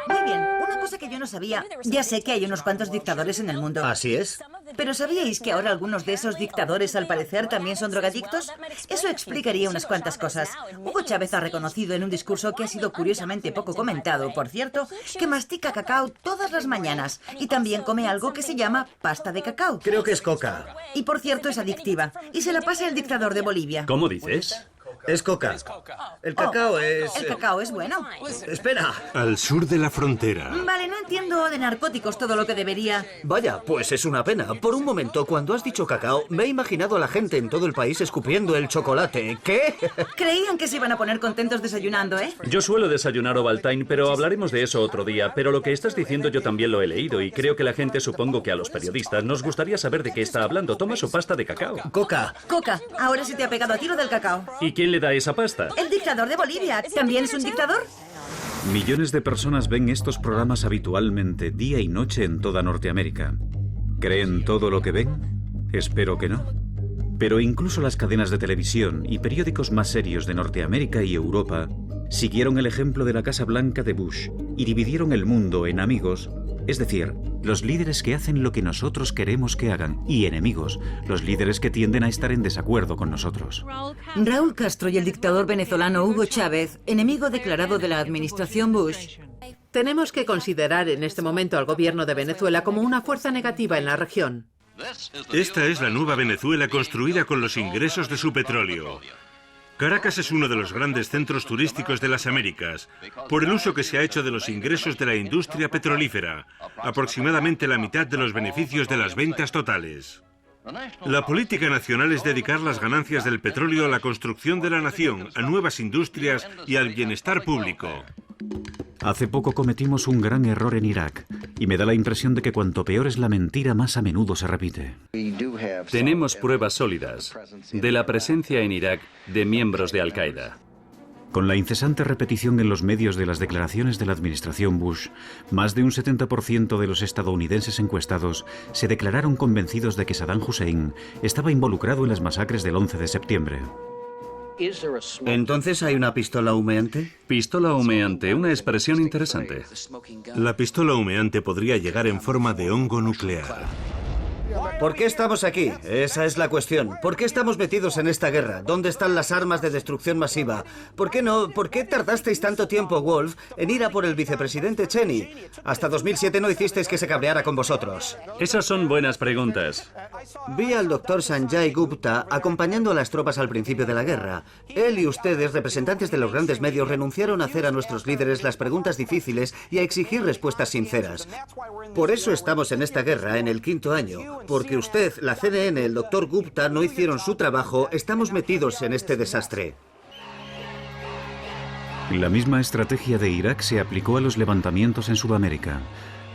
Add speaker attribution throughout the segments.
Speaker 1: Muy bien, una cosa que yo no sabía. Ya sé que hay unos cuantos dictadores en el mundo.
Speaker 2: Así es.
Speaker 1: ¿Pero sabíais que ahora algunos de esos dictadores al parecer también son drogadictos? Eso explicaría unas cuantas cosas. Hugo Chávez ha reconocido en un discurso que ha sido curiosamente poco comentado, por cierto, que mastica cacao todas las mañanas y también come algo que se llama pasta de cacao.
Speaker 2: Creo que es coca.
Speaker 1: Y por cierto es adictiva. Y se la pasa el dictador de Bolivia.
Speaker 3: ¿Cómo dices?
Speaker 2: Es coca. El cacao es...
Speaker 1: El cacao es bueno.
Speaker 2: Espera.
Speaker 4: Al sur de la frontera.
Speaker 1: Vale, no entiendo de narcóticos todo lo que debería.
Speaker 2: Vaya, pues es una pena. Por un momento, cuando has dicho cacao, me he imaginado a la gente en todo el país escupiendo el chocolate. ¿Qué?
Speaker 1: Creían que se iban a poner contentos desayunando, ¿eh?
Speaker 3: Yo suelo desayunar Ovaltine, pero hablaremos de eso otro día. Pero lo que estás diciendo yo también lo he leído y creo que la gente, supongo que a los periodistas, nos gustaría saber de qué está hablando. Toma su pasta de cacao.
Speaker 2: Coca.
Speaker 1: Coca, ahora se te ha pegado a ti lo del cacao.
Speaker 3: ¿Y quién le da esa pasta?
Speaker 1: El dictador de Bolivia. ¿También es un dictador?
Speaker 5: Millones de personas ven estos programas habitualmente, día y noche en toda Norteamérica. ¿Creen todo lo que ven? Espero que no. Pero incluso las cadenas de televisión y periódicos más serios de Norteamérica y Europa siguieron el ejemplo de la Casa Blanca de Bush y dividieron el mundo en amigos, es decir, los líderes que hacen lo que nosotros queremos que hagan, y enemigos, los líderes que tienden a estar en desacuerdo con nosotros.
Speaker 1: Raúl Castro y el dictador venezolano Hugo Chávez, enemigo declarado de la administración Bush.
Speaker 6: Tenemos que considerar en este momento al gobierno de Venezuela como una fuerza negativa en la región.
Speaker 4: Esta es la nueva Venezuela construida con los ingresos de su petróleo. Caracas es uno de los grandes centros turísticos de las Américas, por el uso que se ha hecho de los ingresos de la industria petrolífera, aproximadamente la mitad de los beneficios de las ventas totales. La política nacional es dedicar las ganancias del petróleo a la construcción de la nación, a nuevas industrias y al bienestar público.
Speaker 5: Hace poco cometimos un gran error en Irak, y me da la impresión de que cuanto peor es la mentira, más a menudo se repite.
Speaker 3: Tenemos pruebas sólidas de la presencia en Irak de miembros de Al-Qaeda.
Speaker 5: Con la incesante repetición en los medios de las declaraciones de la administración Bush, más de un 70% de los estadounidenses encuestados se declararon convencidos de que Saddam Hussein estaba involucrado en las masacres del 11 de septiembre.
Speaker 2: ¿Entonces hay una pistola humeante?
Speaker 3: Pistola humeante, una expresión interesante.
Speaker 4: La pistola humeante podría llegar en forma de hongo nuclear.
Speaker 2: ¿Por qué estamos aquí? Esa es la cuestión. ¿Por qué estamos metidos en esta guerra? ¿Dónde están las armas de destrucción masiva? ¿Por qué tardasteis tanto tiempo, Wolf, en ir a por el vicepresidente Cheney? Hasta 2007 no hicisteis que se cabreara con vosotros.
Speaker 3: Esas son buenas preguntas.
Speaker 2: Vi al doctor Sanjay Gupta acompañando a las tropas al principio de la guerra. Él y ustedes, representantes de los grandes medios, renunciaron a hacer a nuestros líderes las preguntas difíciles y a exigir respuestas sinceras. Por eso estamos en esta guerra en el 5º año. Porque usted, la CNN, el doctor Gupta no hicieron su trabajo, estamos metidos en este desastre.
Speaker 5: La misma estrategia de Irak se aplicó a los levantamientos en Sudamérica.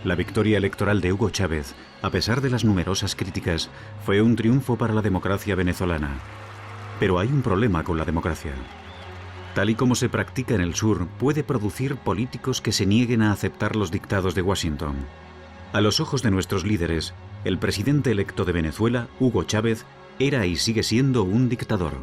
Speaker 5: La victoria electoral de Hugo Chávez, a pesar de las numerosas críticas, fue un triunfo para la democracia venezolana. Pero hay un problema con la democracia. Tal y como se practica en el sur, puede producir políticos que se nieguen a aceptar los dictados de Washington. A los ojos de nuestros líderes, el presidente electo de Venezuela, Hugo Chávez, era y sigue siendo un dictador.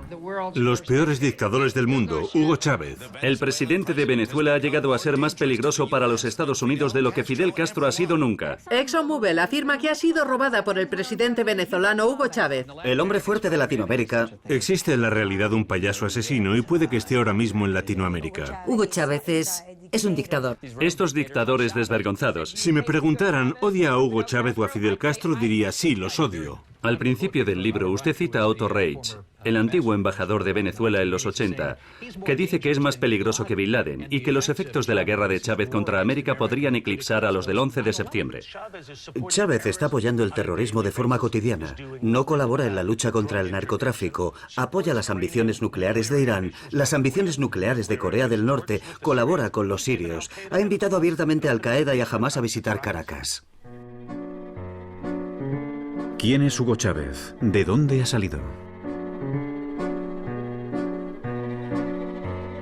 Speaker 4: Los peores dictadores del mundo, Hugo Chávez.
Speaker 3: El presidente de Venezuela ha llegado a ser más peligroso para los Estados Unidos de lo que Fidel Castro ha sido nunca.
Speaker 6: ExxonMobil afirma que ha sido robada por el presidente venezolano Hugo Chávez.
Speaker 2: El hombre fuerte de Latinoamérica.
Speaker 4: Existe en la realidad un payaso asesino y puede que esté ahora mismo en Latinoamérica.
Speaker 1: Hugo Chávez es un dictador.
Speaker 3: Estos dictadores desvergonzados.
Speaker 4: Si me preguntaran, ¿odia a Hugo Chávez o a Fidel Castro? Diría, sí, los odio.
Speaker 3: Al principio del libro usted cita a Otto Reich, el antiguo embajador de Venezuela en los 80, que dice que es más peligroso que Bin Laden y que los efectos de la guerra de Chávez contra América podrían eclipsar a los del 11 de septiembre.
Speaker 2: Chávez está apoyando el terrorismo de forma cotidiana. No colabora en la lucha contra el narcotráfico. Apoya las ambiciones nucleares de Irán, las ambiciones nucleares de Corea del Norte. Colabora con los sirios. Ha invitado abiertamente a Al-Qaeda y a Hamás a visitar Caracas.
Speaker 5: ¿Quién es Hugo Chávez? ¿De dónde ha salido?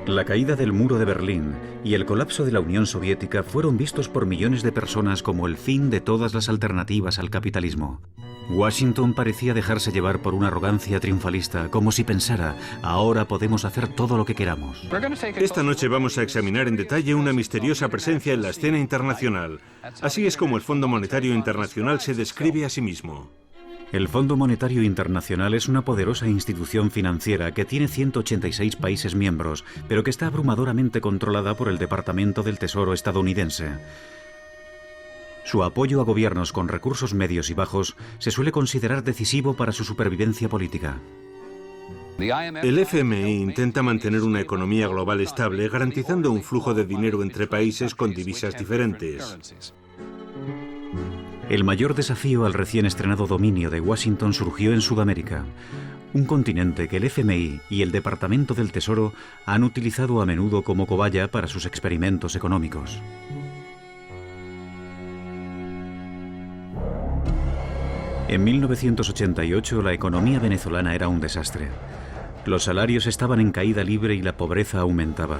Speaker 5: La caída del muro de Berlín y el colapso de la Unión Soviética fueron vistos por millones de personas como el fin de todas las alternativas al capitalismo. Washington parecía dejarse llevar por una arrogancia triunfalista, como si pensara, ahora podemos hacer todo lo que queramos.
Speaker 4: Esta noche vamos a examinar en detalle una misteriosa presencia en la escena internacional. Así es como el Fondo Monetario Internacional se describe a sí mismo.
Speaker 5: El Fondo Monetario Internacional es una poderosa institución financiera que tiene 186 países miembros, pero que está abrumadoramente controlada por el Departamento del Tesoro estadounidense. Su apoyo a gobiernos con recursos medios y bajos se suele considerar decisivo para su supervivencia política.
Speaker 4: El FMI intenta mantener una economía global estable, garantizando un flujo de dinero entre países con divisas diferentes.
Speaker 5: El mayor desafío al recién estrenado dominio de Washington surgió en Sudamérica, un continente que el FMI y el Departamento del Tesoro han utilizado a menudo como cobaya para sus experimentos económicos. En 1988 la economía venezolana era un desastre. Los salarios estaban en caída libre y la pobreza aumentaba.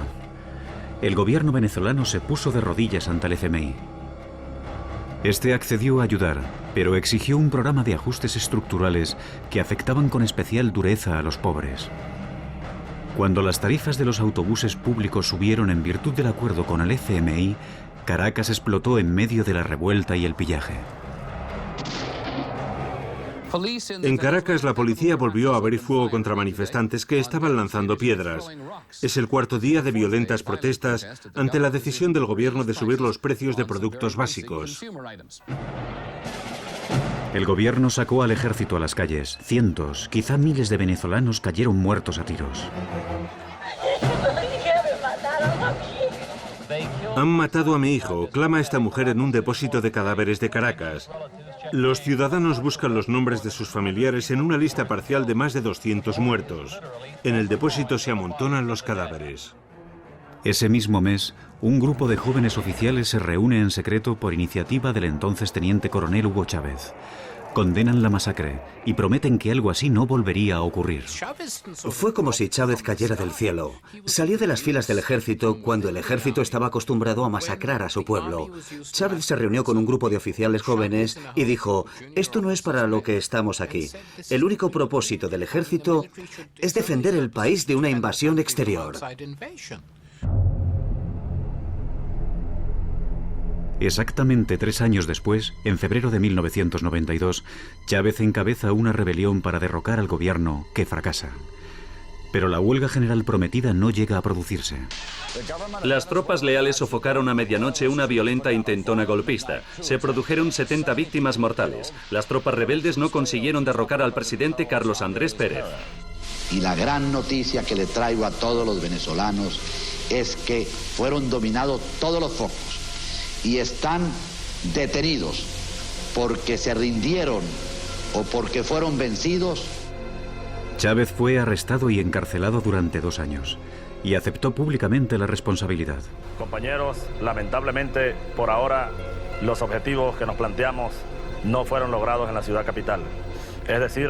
Speaker 5: El gobierno venezolano se puso de rodillas ante el FMI. Este accedió a ayudar, pero exigió un programa de ajustes estructurales que afectaban con especial dureza a los pobres. Cuando las tarifas de los autobuses públicos subieron en virtud del acuerdo con el FMI, Caracas explotó en medio de la revuelta y el pillaje.
Speaker 4: En Caracas, la policía volvió a abrir fuego contra manifestantes que estaban lanzando piedras. Es el cuarto día de violentas protestas ante la decisión del gobierno de subir los precios de productos básicos.
Speaker 5: El gobierno sacó al ejército a las calles. Cientos, quizá miles de venezolanos cayeron muertos a tiros.
Speaker 4: Han matado a mi hijo, clama esta mujer en un depósito de cadáveres de Caracas. Los ciudadanos buscan los nombres de sus familiares en una lista parcial de más de 200 muertos. En el depósito se amontonan los cadáveres.
Speaker 5: Ese mismo mes, un grupo de jóvenes oficiales se reúne en secreto por iniciativa del entonces teniente coronel Hugo Chávez. Condenan la masacre y prometen que algo así no volvería a ocurrir.
Speaker 2: Fue como si Chávez cayera del cielo. Salió de las filas del ejército cuando el ejército estaba acostumbrado a masacrar a su pueblo. Chávez se reunió con un grupo de oficiales jóvenes y dijo: esto no es para lo que estamos aquí. El único propósito del ejército es defender el país de una invasión exterior.
Speaker 5: Exactamente 3 años después, en febrero de 1992, Chávez encabeza una rebelión para derrocar al gobierno, que fracasa. Pero la huelga general prometida no llega a producirse.
Speaker 3: Las tropas leales sofocaron a medianoche una violenta intentona golpista. Se produjeron 70 víctimas mortales. Las tropas rebeldes no consiguieron derrocar al presidente Carlos Andrés Pérez.
Speaker 7: Y la gran noticia que le traigo a todos los venezolanos es que fueron dominados todos los focos y están detenidos porque se rindieron o porque fueron vencidos.
Speaker 5: Chávez fue arrestado y encarcelado durante 2 años y aceptó públicamente la responsabilidad.
Speaker 8: Compañeros, lamentablemente, por ahora, los objetivos que nos planteamos no fueron logrados en la ciudad capital. Es decir,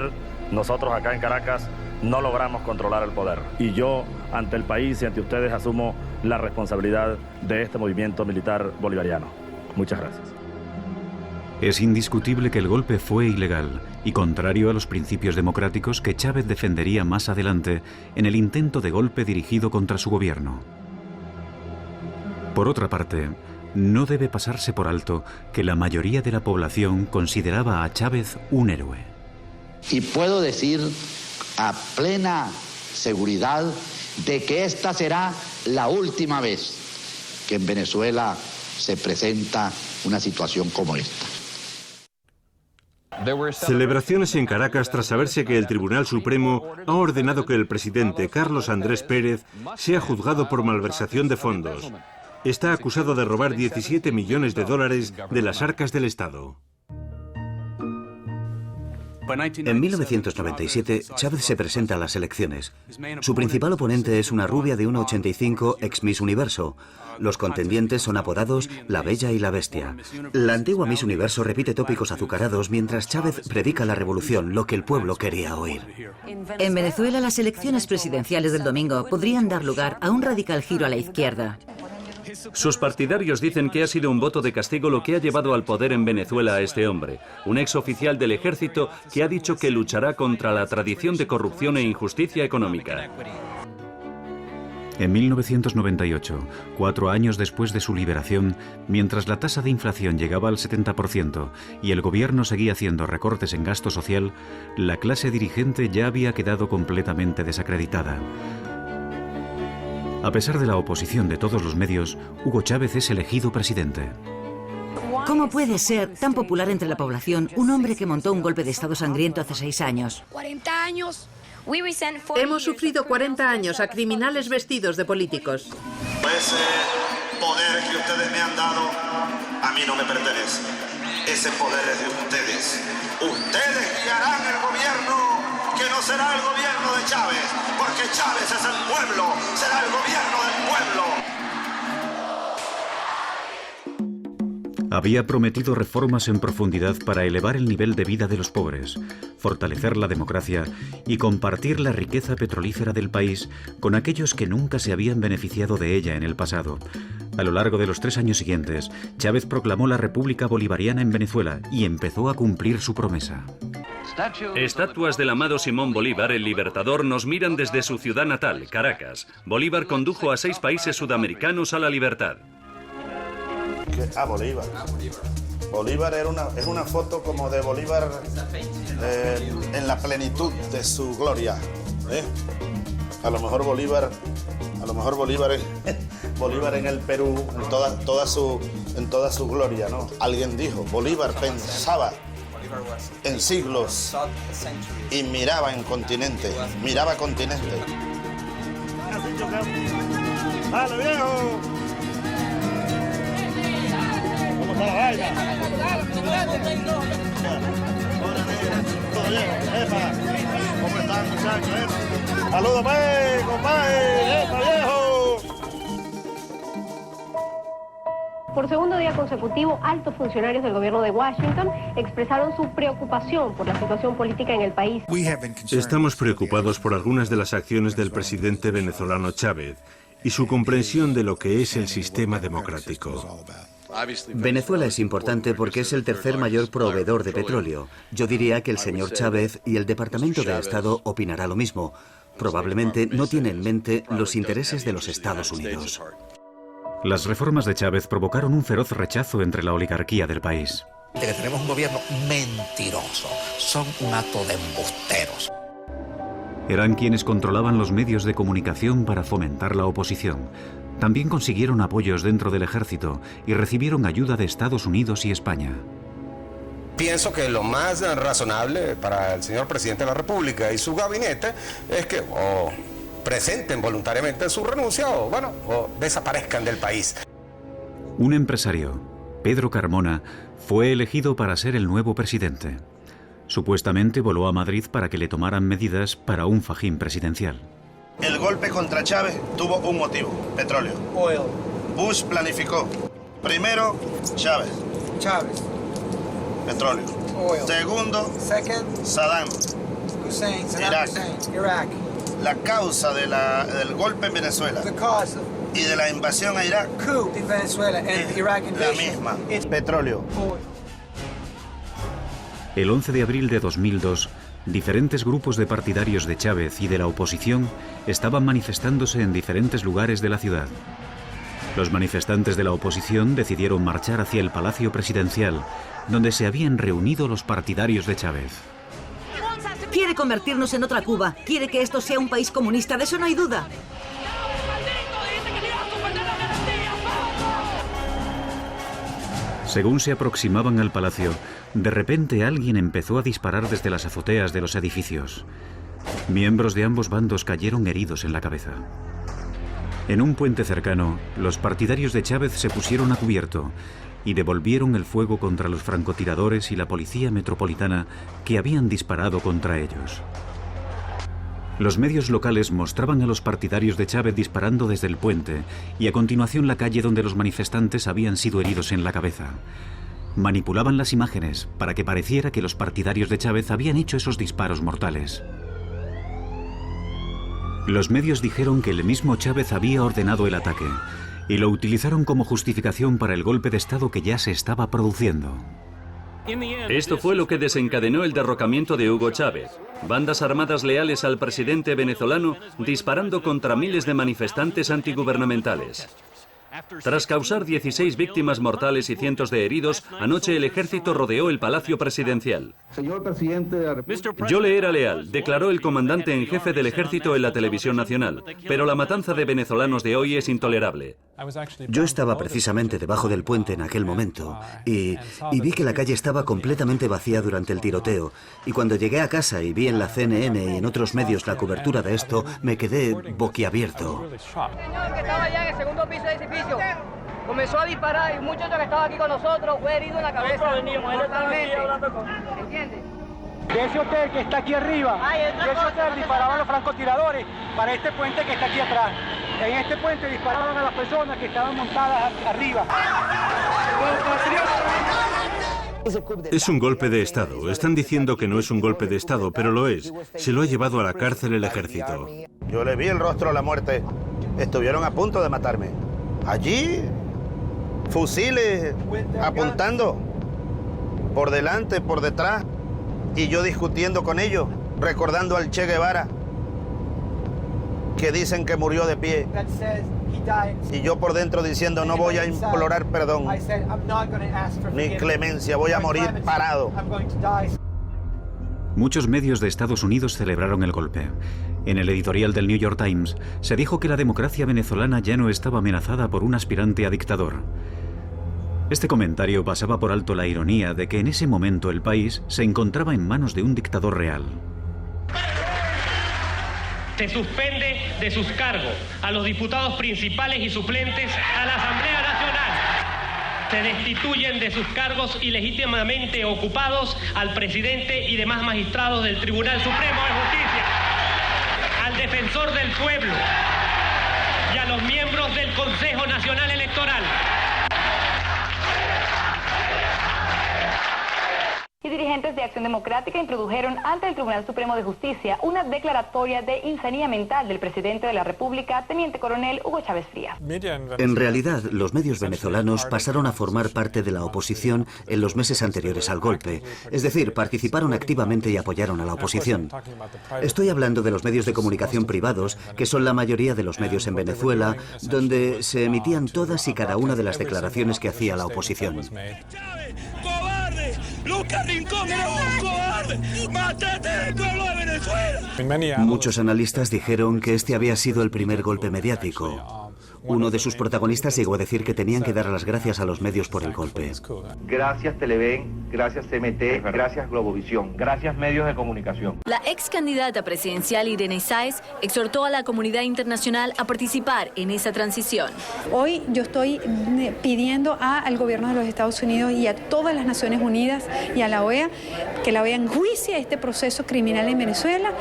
Speaker 8: nosotros acá en Caracas no logramos controlar el poder. Y yo, ante el país y ante ustedes, asumo la responsabilidad de este movimiento militar bolivariano. Muchas gracias.
Speaker 5: Es indiscutible que el golpe fue ilegal y contrario a los principios democráticos que Chávez defendería más adelante en el intento de golpe dirigido contra su gobierno. Por otra parte, no debe pasarse por alto que la mayoría de la población consideraba a Chávez un héroe.
Speaker 7: Y puedo decir a plena seguridad de que esta será la última vez que en Venezuela se presenta una situación como esta.
Speaker 4: Celebraciones en Caracas tras saberse que el Tribunal Supremo ha ordenado que el presidente Carlos Andrés Pérez sea juzgado por malversación de fondos. Está acusado de robar 17 millones de dólares de las arcas del Estado.
Speaker 2: En 1997, Chávez se presenta a las elecciones. Su principal oponente es una rubia de 1,85, ex Miss Universo. Los contendientes son apodados La Bella y la Bestia. La antigua Miss Universo repite tópicos azucarados mientras Chávez predica la revolución, lo que el pueblo quería oír.
Speaker 1: En Venezuela, las elecciones presidenciales del domingo podrían dar lugar a un radical giro a la izquierda.
Speaker 3: Sus partidarios dicen que ha sido un voto de castigo lo que ha llevado al poder en Venezuela a este hombre, un exoficial del ejército que ha dicho que luchará contra la tradición de corrupción e injusticia económica.
Speaker 5: En 1998, 4 años después de su liberación, mientras la tasa de inflación llegaba al 70% y el gobierno seguía haciendo recortes en gasto social, la clase dirigente ya había quedado completamente desacreditada. A pesar de la oposición de todos los medios, Hugo Chávez es elegido presidente.
Speaker 1: ¿Cómo puede ser tan popular entre la población un hombre que montó un golpe de Estado sangriento hace 6 años?
Speaker 9: 40 años.
Speaker 6: Hemos sufrido 40 años a criminales vestidos de políticos.
Speaker 10: Ese poder que ustedes me han dado a mí no me pertenece. Ese poder es de ustedes. Ustedes guiarán el gobierno, que no será el gobierno de Chávez, porque Chávez es el pueblo, será el gobierno del pueblo.
Speaker 5: Había prometido reformas en profundidad para elevar el nivel de vida de los pobres, fortalecer la democracia y compartir la riqueza petrolífera del país con aquellos que nunca se habían beneficiado de ella en el pasado. A lo largo de los 3 años siguientes, Chávez proclamó la República Bolivariana en Venezuela y empezó a cumplir su promesa.
Speaker 3: Estatuas del amado Simón Bolívar, el Libertador, nos miran desde su ciudad natal, Caracas. Bolívar condujo a 6 países sudamericanos a la libertad.
Speaker 10: Bolívar. Bolívar es una foto como de Bolívar en la plenitud de su gloria. A lo mejor Bolívar Bolívar en el Perú en toda su gloria, ¿no? Alguien dijo, Bolívar pensaba en siglos y miraba en continente, miraba continente. ¡Dale, viejo! ¿Cómo está la vaina? ¿Cómo están, muchachos? ¡Saludos, compadre! ¡Epa, viejo!
Speaker 11: Por segundo día consecutivo, altos funcionarios del gobierno de Washington expresaron su preocupación por la situación política en el país.
Speaker 4: Estamos preocupados por algunas de las acciones del presidente venezolano Chávez y su comprensión de lo que es el sistema democrático.
Speaker 2: Venezuela es importante porque es el tercer mayor proveedor de petróleo. Yo diría que el señor Chávez y el Departamento de Estado opinará lo mismo. Probablemente no tiene en mente los intereses de los Estados Unidos.
Speaker 5: Las reformas de Chávez provocaron un feroz rechazo entre la oligarquía del país.
Speaker 12: Que tenemos un gobierno mentiroso. Son un acto de embusteros.
Speaker 5: Eran quienes controlaban los medios de comunicación para fomentar la oposición. También consiguieron apoyos dentro del ejército y recibieron ayuda de Estados Unidos y España.
Speaker 13: Pienso que lo más razonable para el señor presidente de la República y su gabinete es que presenten voluntariamente su renuncia o desaparezcan del país.
Speaker 5: Un empresario, Pedro Carmona, fue elegido para ser el nuevo presidente. Supuestamente voló a Madrid para que le tomaran medidas para un fajín presidencial.
Speaker 10: El golpe contra Chávez tuvo un motivo, petróleo.
Speaker 14: Oil.
Speaker 10: Bush planificó. Primero, Chávez. Petróleo.
Speaker 14: Oil.
Speaker 10: Segundo, Saddam
Speaker 14: Hussein.
Speaker 10: Irak. La causa del golpe en Venezuela y de la invasión a Irak,
Speaker 14: Coup de Venezuela and Iraq
Speaker 10: la misma, petróleo.
Speaker 5: El 11 de abril de 2002, diferentes grupos de partidarios de Chávez y de la oposición estaban manifestándose en diferentes lugares de la ciudad. Los manifestantes de la oposición decidieron marchar hacia el Palacio Presidencial, donde se habían reunido los partidarios de Chávez.
Speaker 1: Quiere convertirnos en otra Cuba. Quiere que esto sea un país comunista, de eso no hay duda.
Speaker 5: Según se aproximaban al palacio, de repente alguien empezó a disparar desde las azoteas de los edificios. Miembros de ambos bandos cayeron heridos en la cabeza. En un puente cercano, los partidarios de Chávez se pusieron a cubierto y devolvieron el fuego contra los francotiradores y la policía metropolitana que habían disparado contra ellos. Los medios locales mostraban a los partidarios de Chávez disparando desde el puente y a continuación la calle donde los manifestantes habían sido heridos en la cabeza. Manipulaban las imágenes para que pareciera que los partidarios de Chávez habían hecho esos disparos mortales. Los medios dijeron que el mismo Chávez había ordenado el ataque y lo utilizaron como justificación para el golpe de Estado que ya se estaba produciendo.
Speaker 3: Esto fue lo que desencadenó el derrocamiento de Hugo Chávez. Bandas armadas leales al presidente venezolano disparando contra miles de manifestantes antigubernamentales. Tras causar 16 víctimas mortales y cientos de heridos, anoche el ejército rodeó el Palacio Presidencial.
Speaker 9: Señor presidente de la República.
Speaker 3: Yo le era leal, declaró el comandante en jefe del ejército en la televisión nacional, pero la matanza de venezolanos de hoy es intolerable.
Speaker 2: Yo estaba precisamente debajo del puente en aquel momento y vi que la calle estaba completamente vacía durante el tiroteo. Y cuando llegué a casa y vi en la CNN y en otros medios la cobertura de esto, me quedé boquiabierto.
Speaker 15: Señor que estaba allá en el segundo piso de ese edificio comenzó a disparar y un muchacho que estaba aquí con nosotros fue herido en la cabeza. Nosotros venimos, él estaba aquí hablando con... ¿Entiende?
Speaker 16: De ese hotel que está aquí arriba, de ese hotel disparaban los francotiradores para este puente que está aquí atrás. En este puente disparaban a las personas que estaban montadas arriba.
Speaker 4: Es un golpe de Estado. Están diciendo que no es un golpe de Estado, pero lo es. Se lo ha llevado a la cárcel el ejército.
Speaker 10: Yo le vi el rostro a la muerte. Estuvieron a punto de matarme. Allí, fusiles apuntando, por delante, por detrás, y yo discutiendo con ellos, recordando al Che Guevara, que dicen que murió de pie, y yo por dentro diciendo, no voy a implorar perdón, ni clemencia, voy a morir parado.
Speaker 5: Muchos medios de Estados Unidos celebraron el golpe. En el editorial del New York Times se dijo que la democracia venezolana ya no estaba amenazada por un aspirante a dictador. Este comentario pasaba por alto la ironía de que en ese momento el país se encontraba en manos de un dictador real.
Speaker 17: Se suspende de sus cargos a los diputados principales y suplentes a la Asamblea Nacional. Se destituyen de sus cargos ilegítimamente ocupados al presidente y demás magistrados del Tribunal Supremo de Justicia, al defensor del pueblo y a los miembros del Consejo Nacional Electoral.
Speaker 18: Y dirigentes de Acción Democrática introdujeron ante el Tribunal Supremo de Justicia una declaratoria de insanía mental del presidente de la República, teniente coronel Hugo Chávez Frías.
Speaker 2: En realidad, los medios venezolanos pasaron a formar parte de la oposición en los meses anteriores al golpe. Es decir, participaron activamente y apoyaron a la oposición. Estoy hablando de los medios de comunicación privados, que son la mayoría de los medios en Venezuela, donde se emitían todas y cada una de las declaraciones que hacía la oposición.
Speaker 19: Lucas Rincón era un cobarde. ¡Mátate del pueblo de Venezuela!
Speaker 2: Muchos analistas dijeron que este había sido el primer golpe mediático. Uno de sus protagonistas llegó a decir que tenían que dar las gracias a los medios por el golpe.
Speaker 20: Gracias Televen, gracias CMT, gracias Globovisión, gracias medios de comunicación.
Speaker 21: La ex candidata presidencial Irene Sáez exhortó a la comunidad internacional a participar en esa transición.
Speaker 22: Hoy yo estoy pidiendo al gobierno de los Estados Unidos y a todas las Naciones Unidas y a la OEA que la OEA enjuicie este proceso criminal en Venezuela,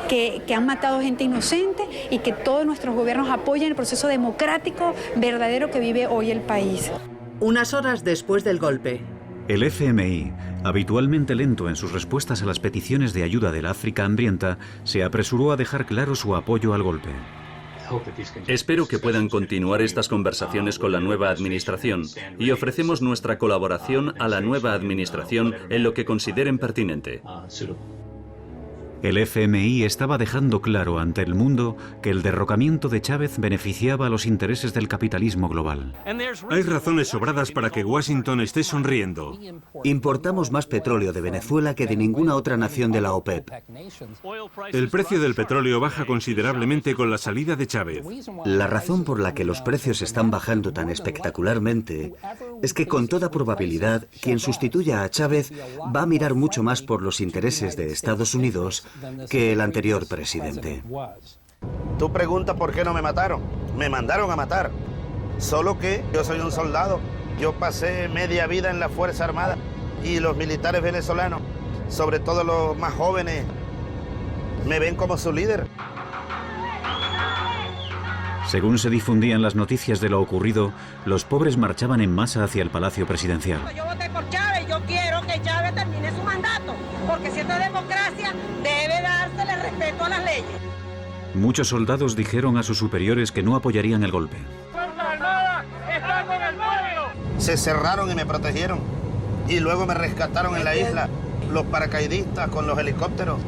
Speaker 22: que han matado gente inocente y que todos nuestros gobiernos apoyen el proceso democrático verdadero que vive hoy el país.
Speaker 6: Unas horas después del golpe.
Speaker 5: El FMI, habitualmente lento en sus respuestas a las peticiones de ayuda del África hambrienta, se apresuró a dejar claro su apoyo al golpe.
Speaker 3: Espero que puedan continuar estas conversaciones con la nueva administración y ofrecemos nuestra colaboración a la nueva administración en lo que consideren pertinente.
Speaker 5: El FMI estaba dejando claro ante el mundo que el derrocamiento de Chávez beneficiaba a los intereses del capitalismo global.
Speaker 4: Hay razones sobradas para que Washington esté sonriendo.
Speaker 2: Importamos más petróleo de Venezuela que de ninguna otra nación de la OPEP.
Speaker 4: El precio del petróleo baja considerablemente con la salida de Chávez.
Speaker 2: La razón por la que los precios están bajando tan espectacularmente es que con toda probabilidad quien sustituya a Chávez va a mirar mucho más por los intereses de Estados Unidos que el anterior presidente.
Speaker 10: Tú preguntas por qué no me mataron. Me mandaron a matar. Solo que yo soy un soldado. Yo pasé media vida en la Fuerza Armada y los militares venezolanos, sobre todo los más jóvenes, me ven como su líder.
Speaker 5: Según se difundían las noticias de lo ocurrido, los pobres marchaban en masa hacia el Palacio Presidencial.
Speaker 23: Yo voté por Chávez y yo quiero que Chávez termine su mandato, porque si esto es democracia, debe dársele respeto a las leyes.
Speaker 5: Muchos soldados dijeron a sus superiores que no apoyarían el golpe.
Speaker 23: ¡Fuerza Armada!
Speaker 10: se cerraron y me protegieron. Y luego me rescataron en la isla los paracaidistas con los helicópteros.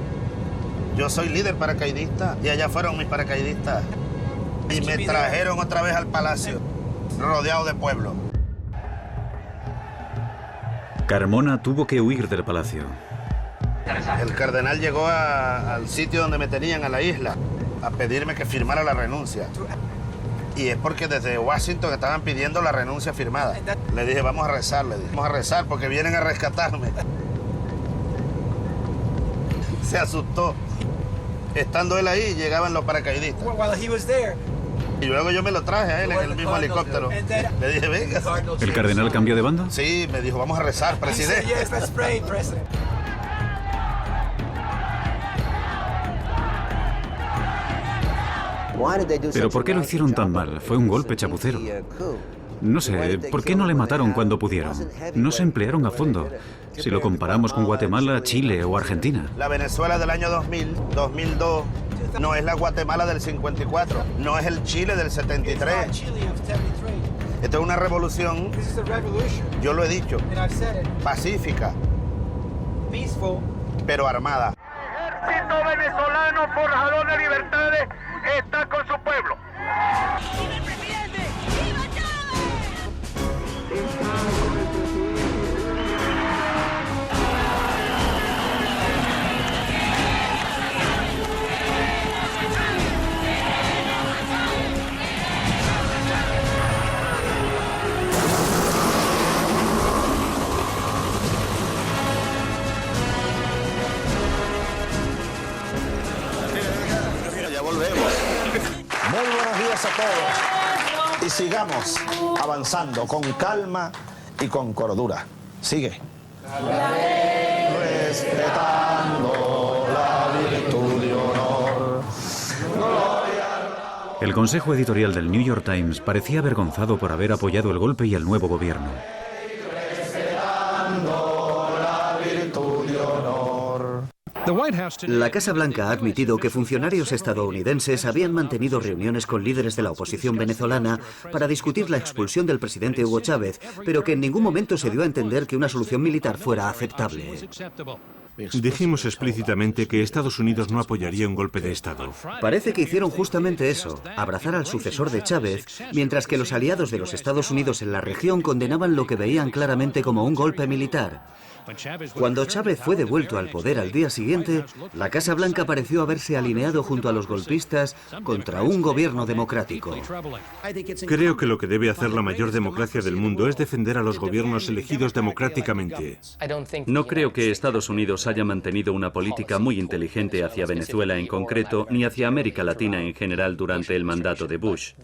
Speaker 10: Yo soy líder paracaidista y allá fueron mis paracaidistas. Y me trajeron otra vez al palacio, rodeado de pueblo.
Speaker 5: Carmona tuvo que huir del palacio.
Speaker 10: El cardenal llegó al sitio donde me tenían, a la isla, a pedirme que firmara la renuncia. Y es porque desde Washington estaban pidiendo la renuncia firmada. Le dije, vamos a rezar, vamos a rezar porque vienen a rescatarme. Se asustó. Estando él ahí, llegaban los paracaidistas. Y luego yo me lo traje a él en el mismo helicóptero. Le dije, venga.
Speaker 5: ¿El cardenal cambió de banda?
Speaker 10: Sí, me dijo, vamos a rezar, presidente.
Speaker 5: ¿Pero por qué lo hicieron tan mal? Fue un golpe chapucero. No sé, ¿por qué no le mataron cuando pudieron? No se emplearon a fondo. Si lo comparamos con Guatemala, Chile o Argentina.
Speaker 10: La Venezuela del año 2000, 2002, no es la Guatemala del 54, no es el Chile del 73. Esto es una revolución, yo lo he dicho, pacífica, pero armada.
Speaker 19: El ejército venezolano forjador de libertades está con su pueblo. ¡Viva el presidente! ¡Viva
Speaker 10: Ya volvemos. Muy buenos días a todos. Y sigamos avanzando con calma y con cordura. Sigue. Respetando la virtud y honor.
Speaker 5: El consejo editorial del New York Times parecía avergonzado por haber apoyado el golpe y el nuevo gobierno.
Speaker 2: La Casa Blanca ha admitido que funcionarios estadounidenses habían mantenido reuniones con líderes de la oposición venezolana para discutir la expulsión del presidente Hugo Chávez, pero que en ningún momento se dio a entender que una solución militar fuera aceptable.
Speaker 4: Dijimos explícitamente que Estados Unidos no apoyaría un golpe de Estado.
Speaker 2: Parece que hicieron justamente eso, abrazar al sucesor de Chávez, mientras que los aliados de los Estados Unidos en la región condenaban lo que veían claramente como un golpe militar. Cuando Chávez fue devuelto al poder al día siguiente, la Casa Blanca pareció haberse alineado junto a los golpistas contra un gobierno democrático.
Speaker 4: Creo que lo que debe hacer la mayor democracia del mundo es defender a los gobiernos elegidos democráticamente.
Speaker 3: No creo que Estados Unidos haya mantenido una política muy inteligente hacia Venezuela en concreto, ni hacia América Latina en general durante el mandato de Bush.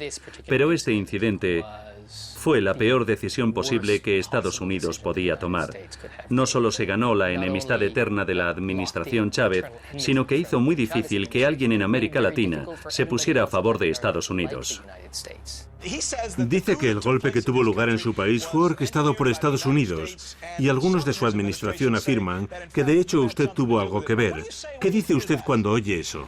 Speaker 3: Pero este incidente fue la peor decisión posible que Estados Unidos podía tomar. No solo se ganó la enemistad eterna de la administración Chávez, sino que hizo muy difícil que alguien en América Latina se pusiera a favor de Estados Unidos.
Speaker 4: Dice que el golpe que tuvo lugar en su país fue orquestado por Estados Unidos y algunos de su administración afirman que de hecho usted tuvo algo que ver. ¿Qué dice usted cuando oye eso?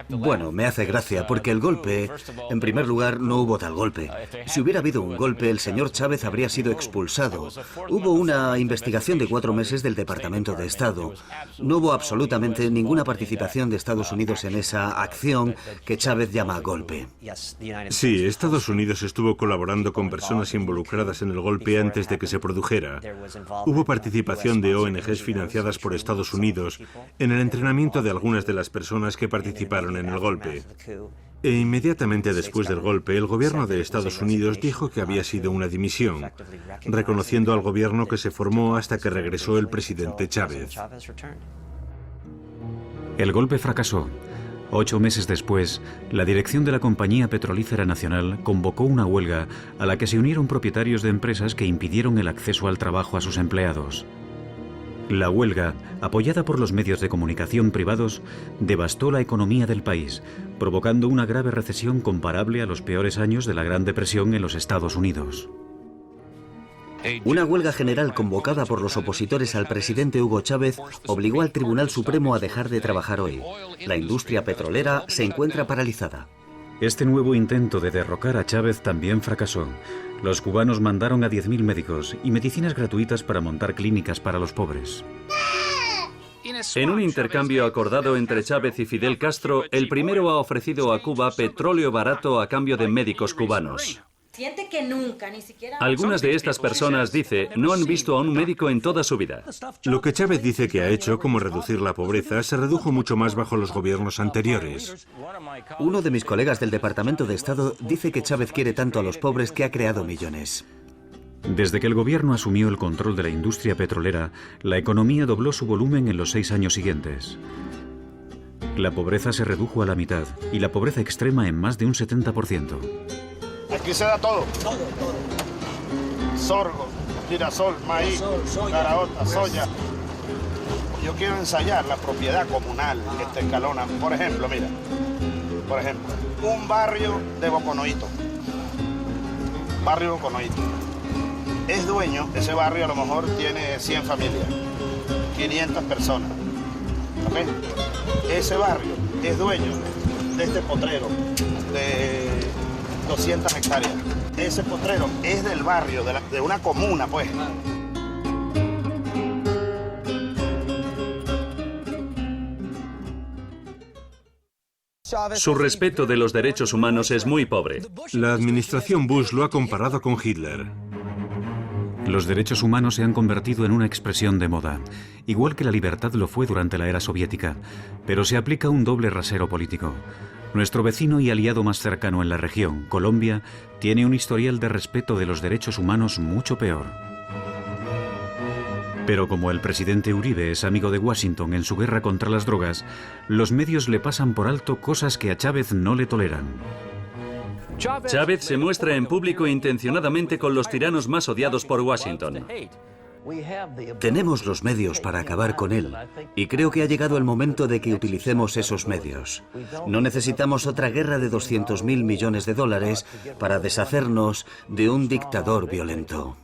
Speaker 2: Bueno, me hace gracia porque el golpe, en primer lugar, no hubo tal golpe. Si hubiera habido un golpe, el señor Chávez habría sido expulsado. Hubo una investigación de 4 meses del Departamento de Estado. No hubo absolutamente ninguna participación de Estados Unidos en esa acción que Chávez llama golpe.
Speaker 4: Sí, Estados Unidos estuvo colaborando con personas involucradas en el golpe antes de que se produjera. Hubo participación de ONGs financiadas por Estados Unidos en el entrenamiento de algunas de las personas que participaron en el golpe. E inmediatamente después del golpe, el gobierno de Estados Unidos dijo que había sido una dimisión, reconociendo al gobierno que se formó hasta que regresó el presidente Chávez.
Speaker 5: El golpe fracasó. 8 meses después, la dirección de la Compañía Petrolífera Nacional convocó una huelga a la que se unieron propietarios de empresas que impidieron el acceso al trabajo a sus empleados. La huelga, apoyada por los medios de comunicación privados, devastó la economía del país, provocando una grave recesión comparable a los peores años de la Gran Depresión en los Estados Unidos.
Speaker 2: Una huelga general convocada por los opositores al presidente Hugo Chávez obligó al Tribunal Supremo a dejar de trabajar hoy. La industria petrolera se encuentra paralizada.
Speaker 5: Este nuevo intento de derrocar a Chávez también fracasó. Los cubanos mandaron a 10.000 médicos y medicinas gratuitas para montar clínicas para los pobres.
Speaker 3: En un intercambio acordado entre Chávez y Fidel Castro, el primero ha ofrecido a Cuba petróleo barato a cambio de médicos cubanos.
Speaker 7: Siente que nunca, ni siquiera...
Speaker 3: Algunas de estas personas, dice, no han visto a un médico en toda su vida.
Speaker 4: Lo que Chávez dice que ha hecho, como reducir la pobreza, se redujo mucho más bajo los gobiernos anteriores.
Speaker 2: Uno de mis colegas del Departamento de Estado dice que Chávez quiere tanto a los pobres que ha creado millones.
Speaker 5: Desde que el gobierno asumió el control de la industria petrolera, la economía dobló su volumen en los 6 años siguientes. La pobreza se redujo a la mitad y la pobreza extrema en más de un 70%.
Speaker 10: Aquí se da todo. Sorgo, girasol, maíz, caraota, soya. Yo quiero ensayar la propiedad comunal que escalona. Por ejemplo, mira. Por ejemplo, un barrio de Boconoito. Barrio Boconoito. Es dueño, ese barrio a lo mejor tiene 100 familias, 500 personas. ¿Ok? Ese barrio es dueño de este potrero de 200 hectáreas. Ese potrero es del barrio, de una comuna, pues.
Speaker 3: Su respeto de los derechos humanos es muy pobre.
Speaker 4: La administración Bush lo ha comparado con Hitler.
Speaker 5: Los derechos humanos se han convertido en una expresión de moda, igual que la libertad lo fue durante la era soviética, pero se aplica un doble rasero político. Nuestro vecino y aliado más cercano en la región, Colombia, tiene un historial de respeto de los derechos humanos mucho peor. Pero como el presidente Uribe es amigo de Washington en su guerra contra las drogas, los medios le pasan por alto cosas que a Chávez no le toleran.
Speaker 3: Chávez se muestra en público intencionadamente con los tiranos más odiados por Washington.
Speaker 2: Tenemos los medios para acabar con él, y creo que ha llegado el momento de que utilicemos esos medios. No necesitamos otra guerra de 200.000 millones de dólares para deshacernos de un dictador violento.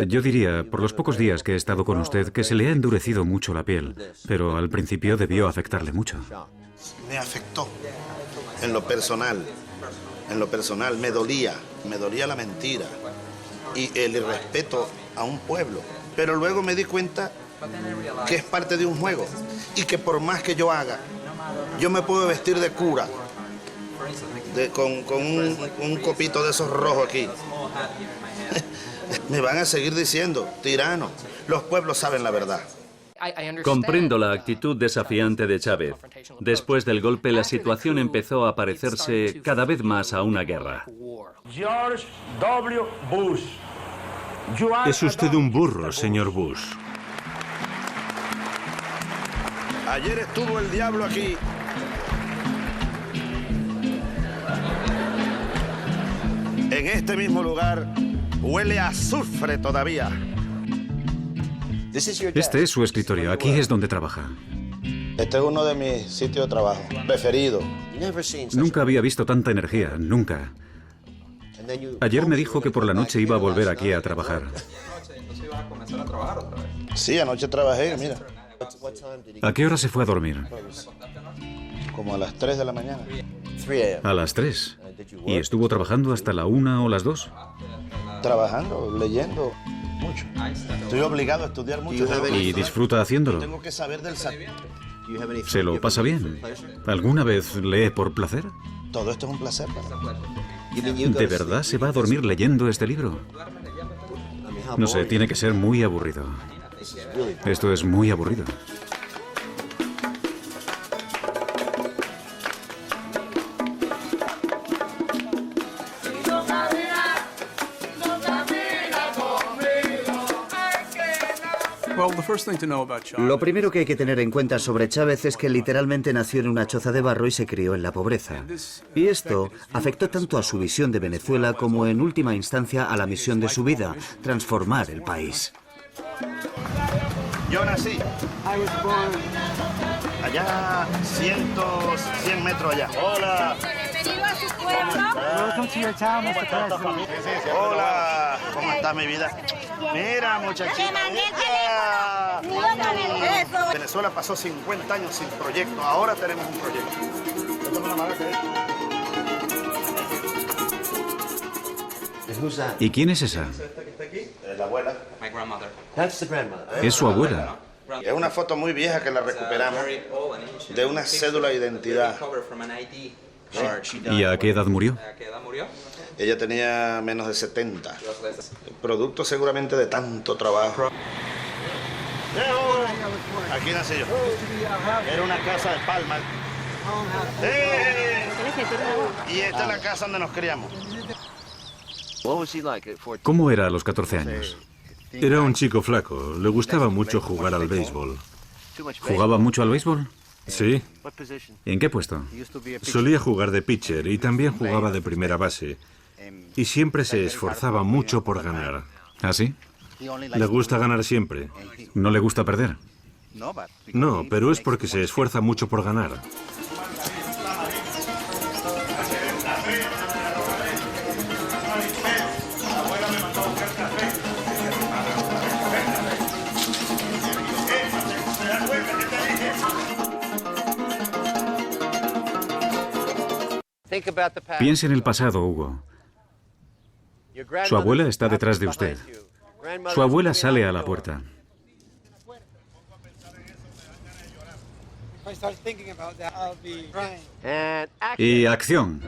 Speaker 5: Yo diría, por los pocos días que he estado con usted, que se le ha endurecido mucho la piel, pero al principio debió afectarle mucho.
Speaker 10: Me afectó en lo personal. En lo personal me dolía la mentira y el irrespeto a un pueblo. Pero luego me di cuenta que es parte de un juego y que por más que yo haga, yo me puedo vestir de cura, con un copito de esos rojos aquí. Me van a seguir diciendo, tirano, los pueblos saben la verdad.
Speaker 3: Comprendo la actitud desafiante de Chávez. Después del golpe, la situación empezó a parecerse cada vez más a una guerra.
Speaker 19: George W. Bush.
Speaker 4: Es usted un burro, señor Bush.
Speaker 10: Ayer estuvo el diablo aquí. En este mismo lugar huele a azufre todavía.
Speaker 5: Este es su escritorio, aquí es donde trabaja.
Speaker 10: Este es uno de mis sitios de trabajo preferidos.
Speaker 5: Nunca había visto tanta energía, nunca. Ayer me dijo que por la noche iba a volver aquí a trabajar.
Speaker 10: Sí, anoche trabajé, mira.
Speaker 5: ¿A qué hora se fue a dormir?
Speaker 10: Como a las 3 de la mañana.
Speaker 5: A las 3. ¿Y estuvo trabajando hasta la 1 o las 2?
Speaker 10: Trabajando, leyendo mucho. Estoy obligado a estudiar mucho.
Speaker 5: ¿Y disfruta haciéndolo?
Speaker 10: Tengo que saber del
Speaker 5: ¿Se lo pasa bien? ¿Alguna vez lee por placer?
Speaker 10: Todo esto es un placer para mí.
Speaker 5: ¿De verdad se va a dormir leyendo este libro? No sé, tiene que ser muy aburrido. Esto es muy aburrido.
Speaker 2: Lo primero que hay que tener en cuenta sobre Chávez es que literalmente nació en una choza de barro y se crió en la pobreza. Y esto afectó tanto a su visión de Venezuela como en última instancia a la misión de su vida, transformar el país.
Speaker 10: Yo nací allá 100 metros allá. Hola.
Speaker 23: Bienvenido a su pueblo.
Speaker 10: Hola, ¿cómo está mi vida? Mira, muchachita. Venezuela pasó 50 años sin proyecto, ahora tenemos un proyecto.
Speaker 5: ¿Y quién es esa?
Speaker 10: La abuela.
Speaker 5: Es su abuela.
Speaker 10: Es una foto muy vieja que la recuperamos de una cédula de identidad.
Speaker 5: ¿Y a qué edad murió?
Speaker 10: Ella tenía menos de 70. Producto seguramente de tanto trabajo. Aquí nací yo. Era una casa de palma. Y esta es la casa donde nos criamos.
Speaker 5: ¿Cómo era a los 14 años?
Speaker 4: Era un chico flaco. Le gustaba mucho jugar al béisbol.
Speaker 5: ¿Jugaba mucho al béisbol?
Speaker 4: Sí.
Speaker 5: ¿En qué puesto?
Speaker 4: Solía jugar de pitcher y también jugaba de primera base. Y siempre se esforzaba mucho por ganar.
Speaker 5: ¿Ah, sí?
Speaker 4: Le gusta ganar siempre.
Speaker 5: ¿No le gusta perder?
Speaker 4: No, pero es porque se esfuerza mucho por ganar.
Speaker 5: Piense en el pasado, Hugo. Su abuela está detrás de usted. Su abuela sale a la puerta. Y acción.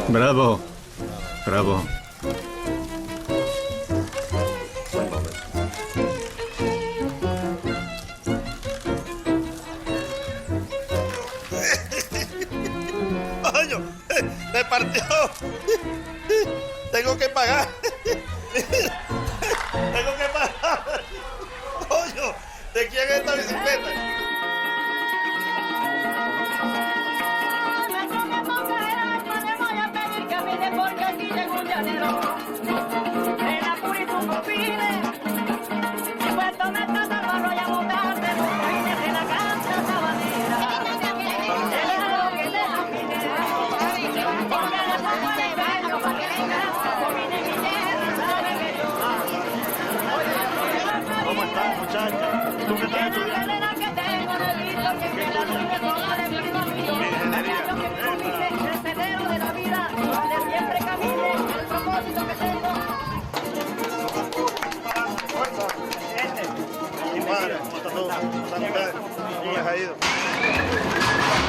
Speaker 5: Bravo. Bravo.
Speaker 10: ¡Me partió! Tengo que pagar. Tengo que pagar. ¡Coño! ¿De quién es esta bicicleta? ¿Cómo estás, muchacha? ¿Tú qué estás estudiando?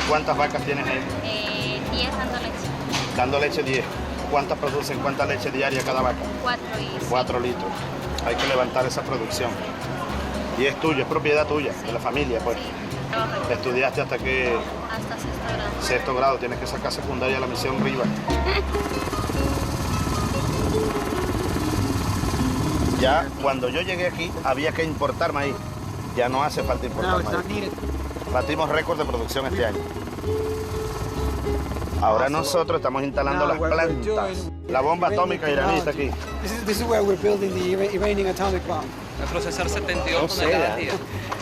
Speaker 10: ¿Cuántas vacas tienes ahí?
Speaker 8: 10 dando leche.
Speaker 10: Dando leche 10. ¿Cuántas producen? ¿Cuánta leche diaria cada vaca? 4 litros. Hay que levantar esa producción. Y es tuyo, es propiedad tuya, de la familia, pues. Sí, ¿estudiaste hasta qué?
Speaker 8: Hasta sexto grado.
Speaker 10: Sexto grado, tienes que sacar secundaria a la Misión Rivas. Ya cuando yo llegué aquí había que importar maíz. Ya no hace falta importar maíz. Batimos récord de producción este año. Ahora nosotros estamos instalando las plantas. La bomba atómica iraní está aquí.
Speaker 14: This is where we're building the Iranian atomic bomb.
Speaker 11: A procesar 72 toneladas al día.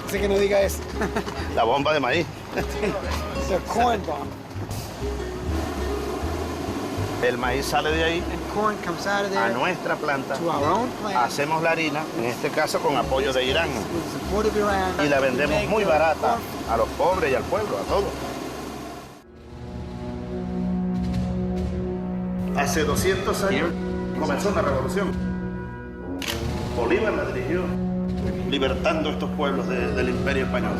Speaker 14: Así que no diga eso.
Speaker 10: La bomba de maíz.
Speaker 14: The corn bomb.
Speaker 10: El maíz sale de ahí
Speaker 14: Corn comes out of there
Speaker 10: a nuestra planta.
Speaker 14: to our own plant.
Speaker 10: Hacemos la harina, en este caso con apoyo de Irán.
Speaker 14: With the support of Iran.
Speaker 10: Y la vendemos muy barata a los pobres y al pueblo, a todos. Hace 200 años comenzó una revolución. Bolívar la dirigió, libertando estos pueblos del Imperio Español.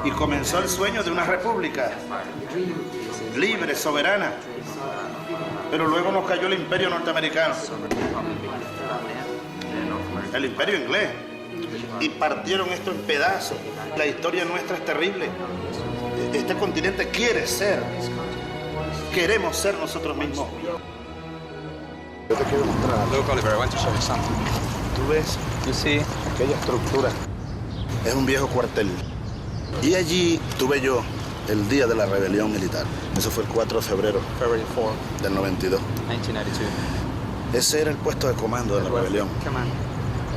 Speaker 10: Y comenzó el sueño de una república libre, soberana. Pero luego nos cayó el Imperio norteamericano, el Imperio inglés, y partieron esto en pedazos. La historia nuestra es terrible. Este continente quiere ser. Queremos ser nosotros mismos. Yo te quiero mostrar.
Speaker 11: Look, Oliver, I want to show you something.
Speaker 10: ¿Tú ves?
Speaker 11: You see?
Speaker 10: Aquella estructura es un viejo cuartel. Y allí tuve yo el día de la rebelión militar. Eso fue el 4 de febrero del 92.
Speaker 11: 1992.
Speaker 10: Ese era el puesto de comando de la rebelión.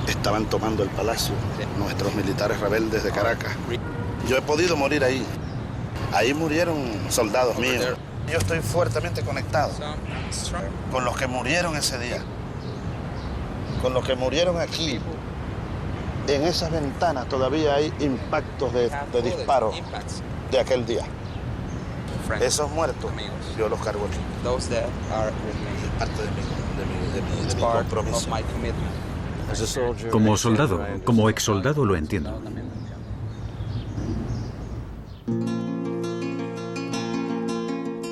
Speaker 10: Estaban tomando el palacio, nuestros militares rebeldes de Caracas. Yo he podido morir ahí. Ahí murieron soldados míos. Yo estoy fuertemente conectado con los que murieron ese día, con los que murieron aquí. En esas ventanas todavía hay impactos de disparos de aquel día. Esos muertos, yo los cargo aquí.
Speaker 11: Those that are with me.
Speaker 10: Parte de mi
Speaker 11: Part
Speaker 10: compromiso.
Speaker 11: of my commitment.
Speaker 5: Como soldado, como exsoldado lo entiendo.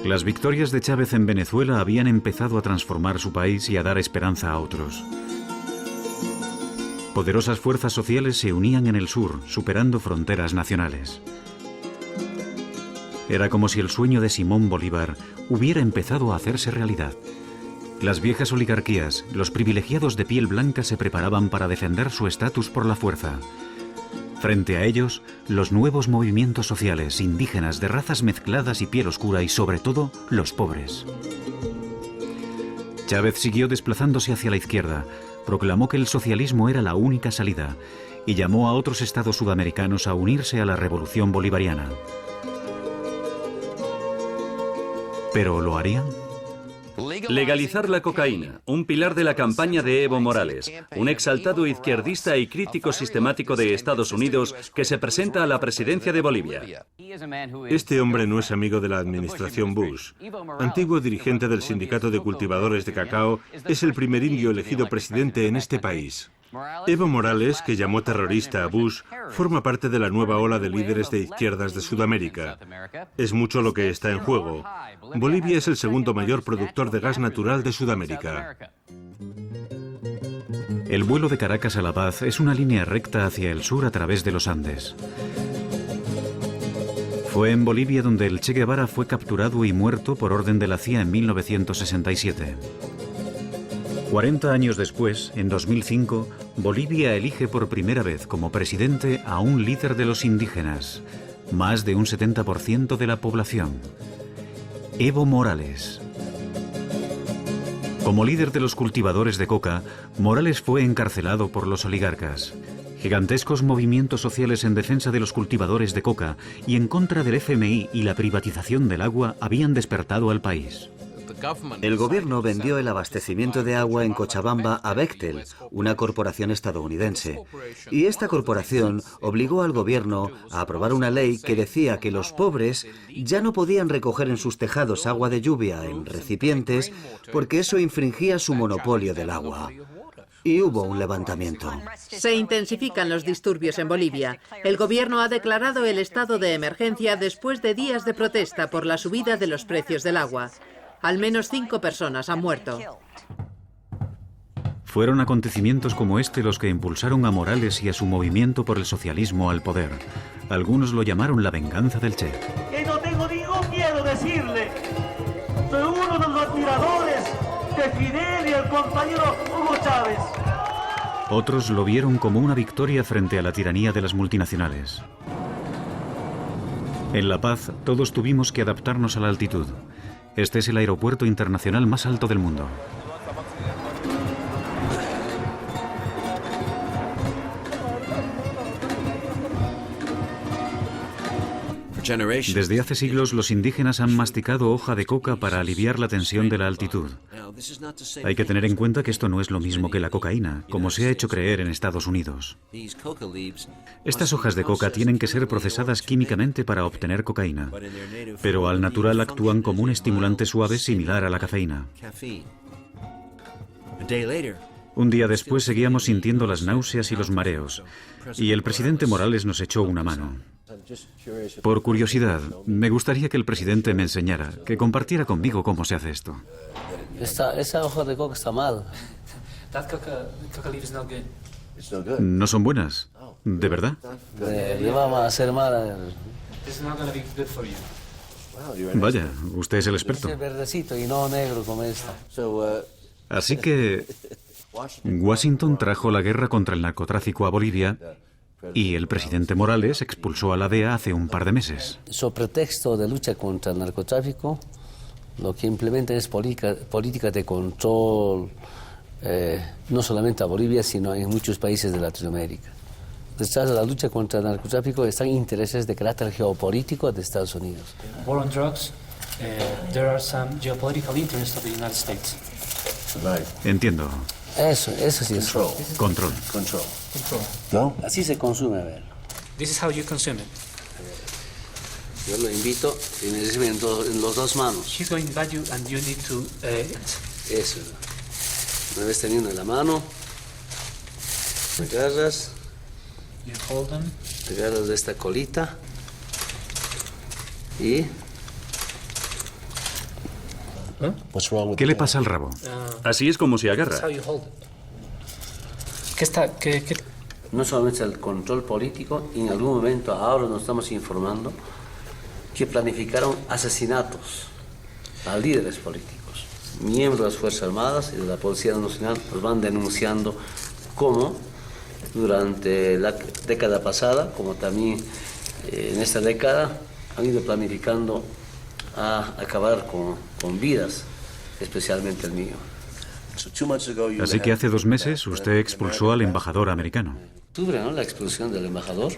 Speaker 5: Las victorias de Chávez en Venezuela habían empezado a transformar su país y a dar esperanza a otros. Poderosas fuerzas sociales se unían en el sur, superando fronteras nacionales. Era como si el sueño de Simón Bolívar hubiera empezado a hacerse realidad. Las viejas oligarquías, los privilegiados de piel blanca se preparaban para defender su estatus por la fuerza. Frente a ellos, los nuevos movimientos sociales, indígenas de razas mezcladas y piel oscura y sobre todo, los pobres. Chávez siguió desplazándose hacia la izquierda, proclamó que el socialismo era la única salida y llamó a otros estados sudamericanos a unirse a la revolución bolivariana. ¿Pero lo harían?
Speaker 3: Legalizar la cocaína, un pilar de la campaña de Evo Morales, un exaltado izquierdista y crítico sistemático de Estados Unidos que se presenta a la presidencia de Bolivia.
Speaker 4: Este hombre no es amigo de la administración Bush. Antiguo dirigente del Sindicato de Cultivadores de Cacao, es el primer indio elegido presidente en este país. Evo Morales, que llamó terrorista a Bush, forma parte de la nueva ola de líderes de izquierdas de Sudamérica. Es mucho lo que está en juego. Bolivia es el segundo mayor productor de gas natural de Sudamérica.
Speaker 5: El vuelo de Caracas a La Paz es una línea recta hacia el sur a través de los Andes. Fue en Bolivia donde el Che Guevara fue capturado y muerto por orden de la CIA en 1967. 40 años después, en 2005, Bolivia elige por primera vez como presidente a un líder de los indígenas, más de un 70% de la población, Evo Morales. Como líder de los cultivadores de coca, Morales fue encarcelado por los oligarcas. Gigantescos movimientos sociales en defensa de los cultivadores de coca y en contra del FMI y la privatización del agua habían despertado al país.
Speaker 2: El gobierno vendió el abastecimiento de agua en Cochabamba a Bechtel, una corporación estadounidense. Y esta corporación obligó al gobierno a aprobar una ley que decía que los pobres ya no podían recoger en sus tejados agua de lluvia en recipientes porque eso infringía su monopolio del agua. Y hubo un levantamiento.
Speaker 6: Se intensifican los disturbios en Bolivia. El gobierno ha declarado el estado de emergencia después de días de protesta por la subida de los precios del agua. Al menos 5 personas han muerto.
Speaker 5: Fueron acontecimientos como este los que impulsaron a Morales y a su movimiento por el socialismo al poder. Algunos lo llamaron la venganza del Che.
Speaker 19: Que no tengo ningún miedo decirle. Soy uno de los admiradores de Fidel y el compañero Hugo Chávez.
Speaker 5: Otros lo vieron como una victoria frente a la tiranía de las multinacionales. En La Paz, todos tuvimos que adaptarnos a la altitud. Este es el aeropuerto internacional más alto del mundo. Desde hace siglos los indígenas han masticado hoja de coca para aliviar la tensión de la altitud. Hay que tener en cuenta que esto no es lo mismo que la cocaína, como se ha hecho creer en Estados Unidos. Estas hojas de coca tienen que ser procesadas químicamente para obtener cocaína, pero al natural actúan como un estimulante suave similar a la cafeína. Un día después seguíamos sintiendo las náuseas y los mareos, y el presidente Morales nos echó una mano. Por curiosidad, me gustaría que el presidente me enseñara, que compartiera conmigo cómo se hace esto.
Speaker 1: Esa hoja de coca está mal.
Speaker 5: No son buenas, ¿de verdad?
Speaker 1: Le vamos a hacer mal.
Speaker 5: Vaya, usted es el experto.
Speaker 1: Es verdecito y no negro como esta.
Speaker 5: Así que Washington trajo la guerra contra el narcotráfico a Bolivia y el presidente Morales expulsó a la DEA hace un par de meses.
Speaker 1: Sobre pretexto de lucha contra el narcotráfico, lo que implementan es política de control, no solamente a Bolivia, sino en muchos países de Latinoamérica. Detrás de la lucha contra el narcotráfico están intereses de carácter geopolítico de Estados Unidos.
Speaker 12: War on drugs, there are some geopolitical interests of the United States.
Speaker 5: Entiendo.
Speaker 1: Eso sí es
Speaker 5: control.
Speaker 1: ¿No? Así se consume, a ver.
Speaker 12: This is how you consume it.
Speaker 1: Yo lo invito y me recibe en las dos manos.
Speaker 12: He's going to invite you and you need to...
Speaker 1: Eso. Una vez teniendo en la mano, te agarras.
Speaker 12: You hold them.
Speaker 1: Te agarras de esta colita y...
Speaker 5: ¿Qué le pasa al rabo?
Speaker 3: Así es como se agarra.
Speaker 1: No solamente el control político, en algún momento ahora nos estamos informando que planificaron asesinatos a líderes políticos. Miembros de las Fuerzas Armadas y de la Policía Nacional nos van denunciando cómo durante la década pasada, como también en esta década, han ido planificando a acabar con vidas, especialmente el mío.
Speaker 5: Así que hace 2 meses usted expulsó al embajador americano.
Speaker 1: Octubre, ¿no? La expulsión del embajador,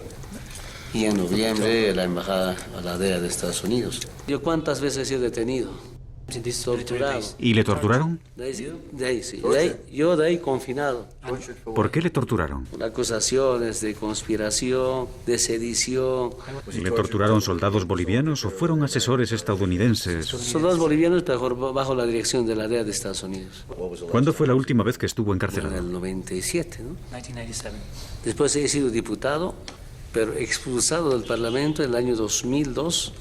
Speaker 1: y en noviembre la embajada a la DEA de Estados Unidos. ¿Yo cuántas veces he sido detenido? Torturado.
Speaker 5: ¿Y le torturaron?
Speaker 1: De ahí, sí. Yo de ahí confinado.
Speaker 5: ¿Por qué le torturaron?
Speaker 1: Por acusaciones de conspiración, de sedición.
Speaker 5: ¿Le torturaron soldados bolivianos o fueron asesores estadounidenses?
Speaker 1: Soldados bolivianos bajo la dirección de la DEA de Estados Unidos.
Speaker 5: ¿Cuándo fue la última vez que estuvo encarcelado?
Speaker 1: En el 97, ¿no?
Speaker 12: 1997.
Speaker 1: Después he sido diputado, pero expulsado del Parlamento en el año 2002.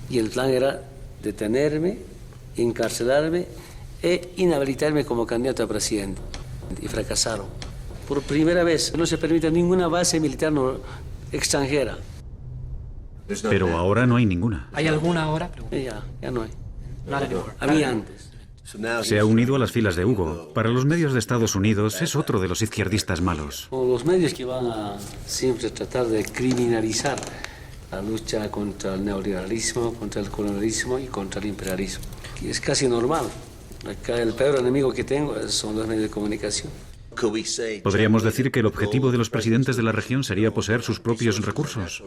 Speaker 1: Y el plan era detenerme, encarcelarme e inhabilitarme como candidato a presidente. Y fracasaron. Por primera vez no se permite ninguna base militar extranjera.
Speaker 5: Pero ahora no hay ninguna.
Speaker 12: ¿Hay alguna ahora?
Speaker 1: Ya no hay. Había antes.
Speaker 5: Se ha unido a las filas de Hugo. Para los medios de Estados Unidos es otro de los izquierdistas malos.
Speaker 1: O los medios que van a siempre tratar de criminalizar la lucha contra el neoliberalismo, contra el colonialismo y contra el imperialismo. Y es casi normal. Acá el peor enemigo que tengo son los medios de comunicación.
Speaker 5: ¿Podríamos decir que el objetivo de los presidentes de la región sería poseer sus propios recursos?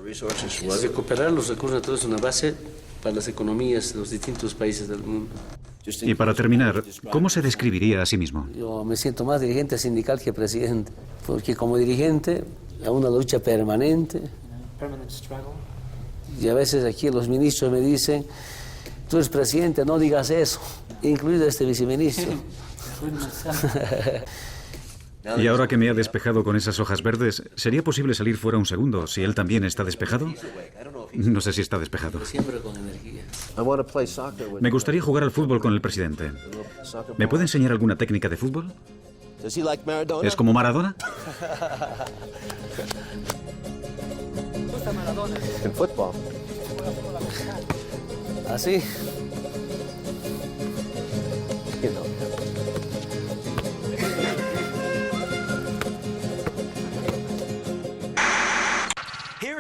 Speaker 1: Recuperar los recursos naturales es una base para las economías de los distintos países del mundo.
Speaker 5: Y para terminar, ¿cómo se describiría a sí mismo?
Speaker 1: Yo me siento más dirigente sindical que presidente, porque como dirigente hay una lucha permanente. Y a veces aquí los ministros me dicen, tú eres presidente, no digas eso, incluido este viceministro.
Speaker 5: Y ahora que me ha despejado con esas hojas verdes, ¿sería posible salir fuera un segundo si él también está despejado? No sé si está despejado.
Speaker 1: Siempre con energía.
Speaker 5: Me gustaría jugar al fútbol con el presidente. ¿Me puede enseñar alguna técnica de fútbol? ¿Es como Maradona?
Speaker 11: En fútbol.
Speaker 1: ¿Así?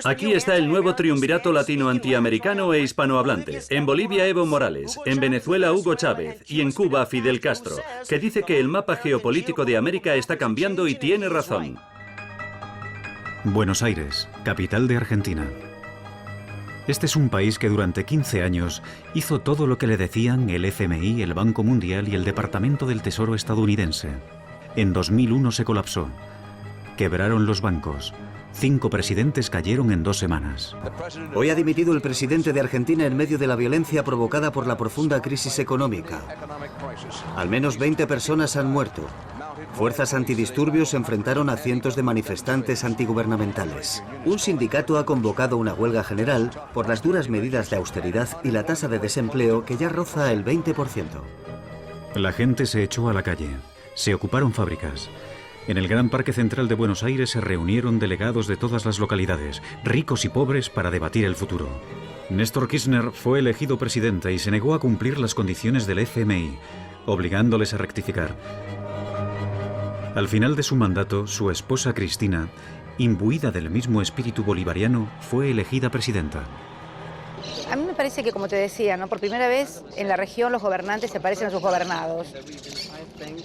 Speaker 3: Aquí está el nuevo triunvirato latino antiamericano e hispanohablante. En Bolivia, Evo Morales. En Venezuela, Hugo Chávez. Y en Cuba, Fidel Castro, que dice que el mapa geopolítico de América está cambiando y tiene razón.
Speaker 5: Buenos Aires, capital de Argentina. Este es un país que durante 15 años hizo todo lo que le decían el FMI, el Banco Mundial y el Departamento del Tesoro estadounidense. En 2001 se colapsó. Quebraron los bancos. 5 presidentes cayeron en 2 semanas.
Speaker 2: Hoy ha dimitido el presidente de Argentina en medio de la violencia provocada por la profunda crisis económica. Al menos 20 personas han muerto. Fuerzas antidisturbios se enfrentaron a cientos de manifestantes antigubernamentales. Un sindicato ha convocado una huelga general por las duras medidas de austeridad y la tasa de desempleo que ya roza el 20%.
Speaker 5: La gente se echó a la calle. Se ocuparon fábricas. En el Gran Parque Central de Buenos Aires se reunieron delegados de todas las localidades, ricos y pobres, para debatir el futuro. Néstor Kirchner fue elegido presidente y se negó a cumplir las condiciones del FMI, obligándoles a rectificar. Al final de su mandato, su esposa Cristina, imbuida del mismo espíritu bolivariano, fue elegida presidenta.
Speaker 9: A mí me parece que, como te decía, ¿no? Por primera vez en la región los gobernantes se parecen a sus gobernados.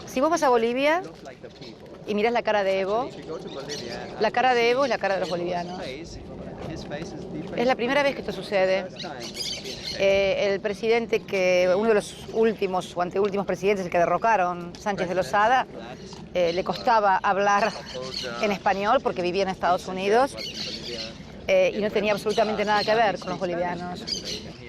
Speaker 9: Si vos vas a Bolivia y mirás la cara de Evo es la cara de los bolivianos. Es la primera vez que esto sucede. El presidente uno de los últimos o anteúltimos presidentes que derrocaron, Sánchez de Lozada, le costaba hablar en español porque vivía en Estados Unidos. y no tenía absolutamente nada que ver con los bolivianos.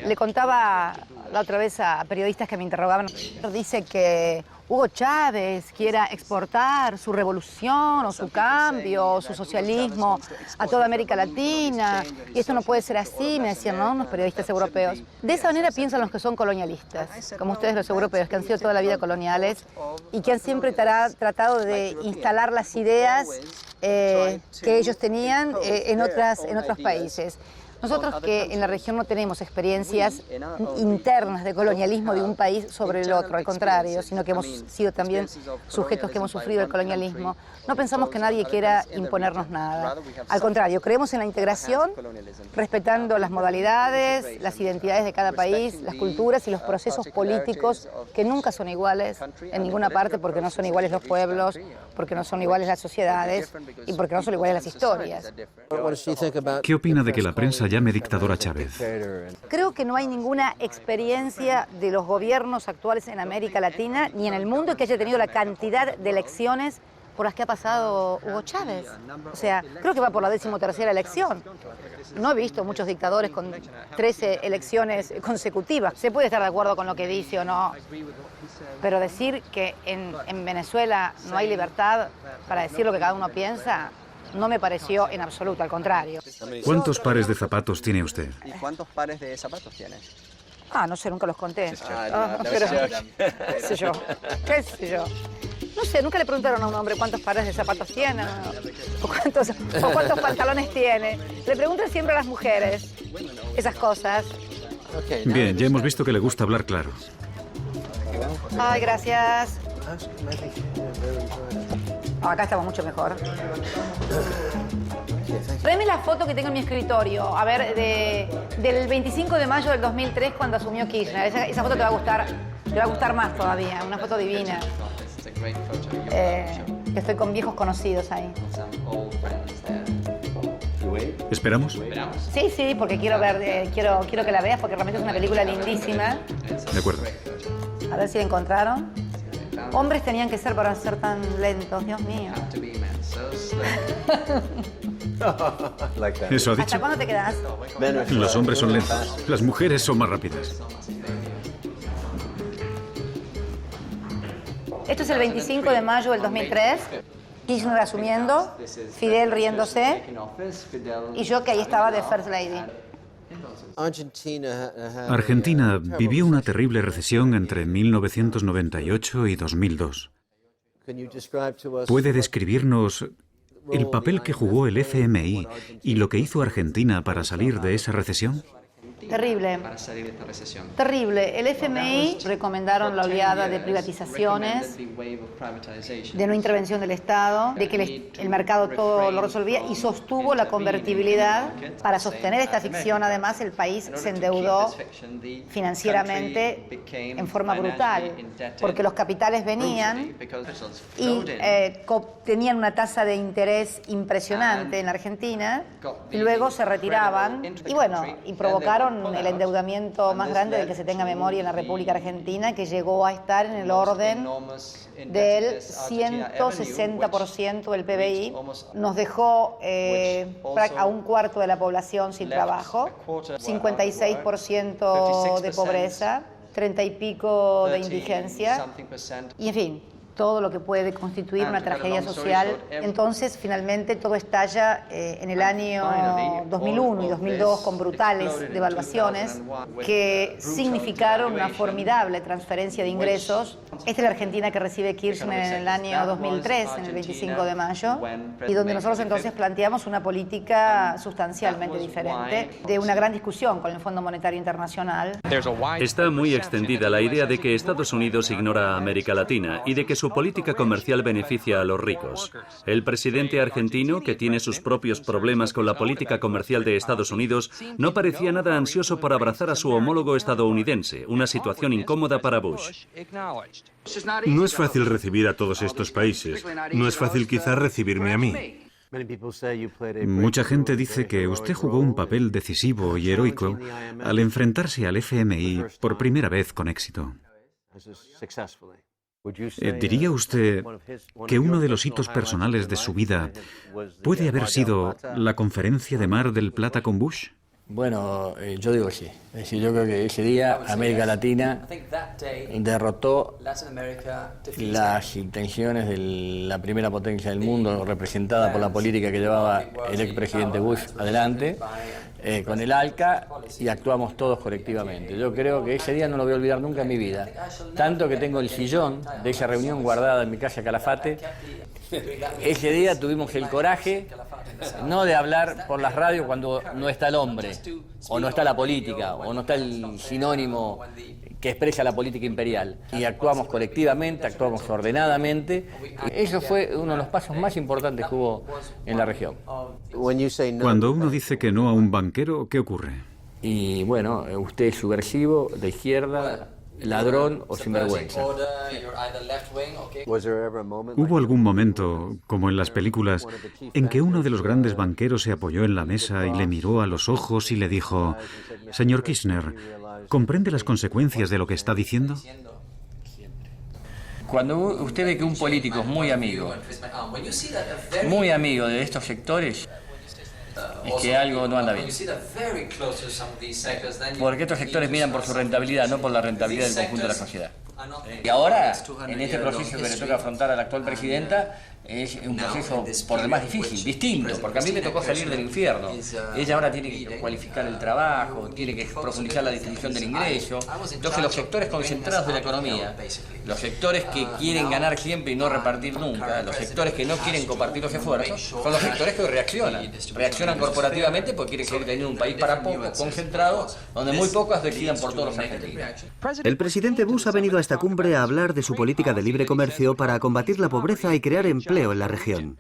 Speaker 9: Le contaba la otra vez a periodistas que me interrogaban, dice que Hugo Chávez quiera exportar su revolución o su cambio o su socialismo a toda América Latina, y esto no puede ser así, me decían, ¿no?, los periodistas europeos. De esa manera piensan los que son colonialistas, como ustedes los europeos, que han sido toda la vida coloniales y que han siempre tratado de instalar las ideas que ellos tenían en otros países. Nosotros que en la región no tenemos experiencias internas de colonialismo de un país sobre el otro, al contrario, sino que hemos sido también sujetos que hemos sufrido el colonialismo, no pensamos que nadie quiera imponernos nada. Al contrario, creemos en la integración, respetando las modalidades, las identidades de cada país, las culturas y los procesos políticos que nunca son iguales en ninguna parte, porque no son iguales los pueblos, porque no son iguales las sociedades y porque no son iguales las historias.
Speaker 5: ¿Qué opina de que la prensa llame dictador a Chávez?
Speaker 9: Creo que no hay ninguna experiencia de los gobiernos actuales en América Latina ni en el mundo que haya tenido la cantidad de elecciones por las que ha pasado Hugo Chávez. O sea, creo que va por la 13ª elección. No he visto muchos dictadores con 13 elecciones consecutivas. Se puede estar de acuerdo con lo que dice o no, pero decir que en Venezuela no hay libertad para decir lo que cada uno piensa, no me pareció en absoluto, al contrario.
Speaker 5: ¿Cuántos pares de zapatos tiene usted?
Speaker 11: ¿Y cuántos pares de zapatos tienes?
Speaker 9: No sé, nunca los conté. Pero, qué sé yo, qué sé yo. No sé, nunca le preguntaron a un hombre cuántos pares de zapatos tiene o cuántos pantalones tiene. Le preguntan siempre a las mujeres esas cosas.
Speaker 5: Bien, ya hemos visto que le gusta hablar claro.
Speaker 9: Ay, gracias. Acá estamos mucho mejor. Tráeme la foto que tengo en mi escritorio, a ver, del 25 de mayo del 2003 cuando asumió Kirchner. Esa foto te va a gustar más todavía, una foto divina. Estoy con viejos conocidos ahí.
Speaker 5: ¿Esperamos?
Speaker 9: Sí, porque quiero que la veas porque realmente es una película lindísima.
Speaker 5: De acuerdo.
Speaker 9: A ver si la encontraron. Hombres tenían que ser para ser tan lentos, Dios mío.
Speaker 5: ¿Eso ha dicho?
Speaker 9: ¿Hasta cuándo te quedas?
Speaker 5: Los hombres son lentos, las mujeres son más rápidas.
Speaker 9: Esto es el 25 de mayo del 2003. Kirchner asumiendo, Fidel riéndose y yo que ahí estaba de First Lady.
Speaker 5: Argentina vivió una terrible recesión entre 1998 y 2002. ¿Puede describirnos el papel que jugó el FMI y lo que hizo Argentina para salir de esa recesión?
Speaker 9: Terrible. Terrible. El FMI recomendaron la oleada de privatizaciones, de no intervención del Estado, de que el mercado todo lo resolvía y sostuvo la convertibilidad. Para sostener esta ficción, además, el país se endeudó financieramente en forma brutal, porque los capitales venían y tenían una tasa de interés impresionante en Argentina y luego se retiraban y provocaron el endeudamiento más grande del que se tenga memoria en la República Argentina, que llegó a estar en el orden del 160% del PBI. Nos dejó a un cuarto de la población sin trabajo, 56% de pobreza, 30 y pico de indigencia, y en fin, todo lo que puede constituir una tragedia social. Entonces, finalmente, todo estalla en el año 2001 y 2002 con brutales devaluaciones que significaron una formidable transferencia de ingresos. Esta es la Argentina que recibe Kirchner en el año 2003, en el 25 de mayo, y donde nosotros entonces planteamos una política sustancialmente diferente, de una gran discusión con el Fondo Monetario Internacional.
Speaker 3: Está muy extendida la idea de que Estados Unidos ignora a América Latina y de que su política comercial beneficia a los ricos. El presidente argentino, que tiene sus propios problemas con la política comercial de Estados Unidos, no parecía nada ansioso por abrazar a su homólogo estadounidense, una situación incómoda para Bush.
Speaker 4: No es fácil recibir a todos estos países. No es fácil quizás recibirme a mí.
Speaker 5: Mucha gente dice que usted jugó un papel decisivo y heroico al enfrentarse al FMI por primera vez con éxito. ¿Diría usted que uno de los hitos personales de su vida puede haber sido la conferencia de Mar del Plata con Bush?
Speaker 13: Bueno, yo digo que sí. Es decir, yo creo que ese día América Latina derrotó las intenciones de la primera potencia del mundo, representada por la política que llevaba el expresidente Bush adelante, con el ALCA, y actuamos todos colectivamente. Yo creo que ese día no lo voy a olvidar nunca en mi vida. Tanto que tengo el sillón de esa reunión guardada en mi casa Calafate. Ese día tuvimos el coraje no de hablar por las radios cuando no está el hombre, o no está la política, o no está el sinónimo que expresa la política imperial. Y actuamos colectivamente, actuamos ordenadamente. Eso fue uno de los pasos más importantes que hubo en la región.
Speaker 5: Cuando uno dice que no a un banquero, ¿qué ocurre?
Speaker 13: Y bueno, usted es subversivo, de izquierda, ladrón o sinvergüenza.
Speaker 5: ¿Hubo algún momento, como en las películas, en que uno de los grandes banqueros se apoyó en la mesa y le miró a los ojos y le dijo: «Señor Kirchner, ¿comprende las consecuencias de lo que está diciendo?»
Speaker 13: Cuando usted ve que un político es muy amigo de estos sectores, es que algo no anda bien. Porque estos sectores miran por su rentabilidad, no por la rentabilidad del conjunto de la sociedad. Y ahora, en este proceso que le toca afrontar a la actual presidenta, es un proceso por demás difícil, distinto, porque a mí me tocó salir del infierno. Ella ahora tiene que cualificar el trabajo, tiene que profundizar la distribución del ingreso. Entonces los sectores concentrados de la economía, los sectores que quieren ganar siempre y no repartir nunca, los sectores que no quieren compartir los esfuerzos, son los sectores que reaccionan corporativamente porque quieren seguir teniendo un país para pocos, concentrado, donde muy pocos decidan por todos los argentinos.
Speaker 2: El presidente Bush ha venido a esta cumbre a hablar de su política de libre comercio para combatir la pobreza y crear empleo en la región.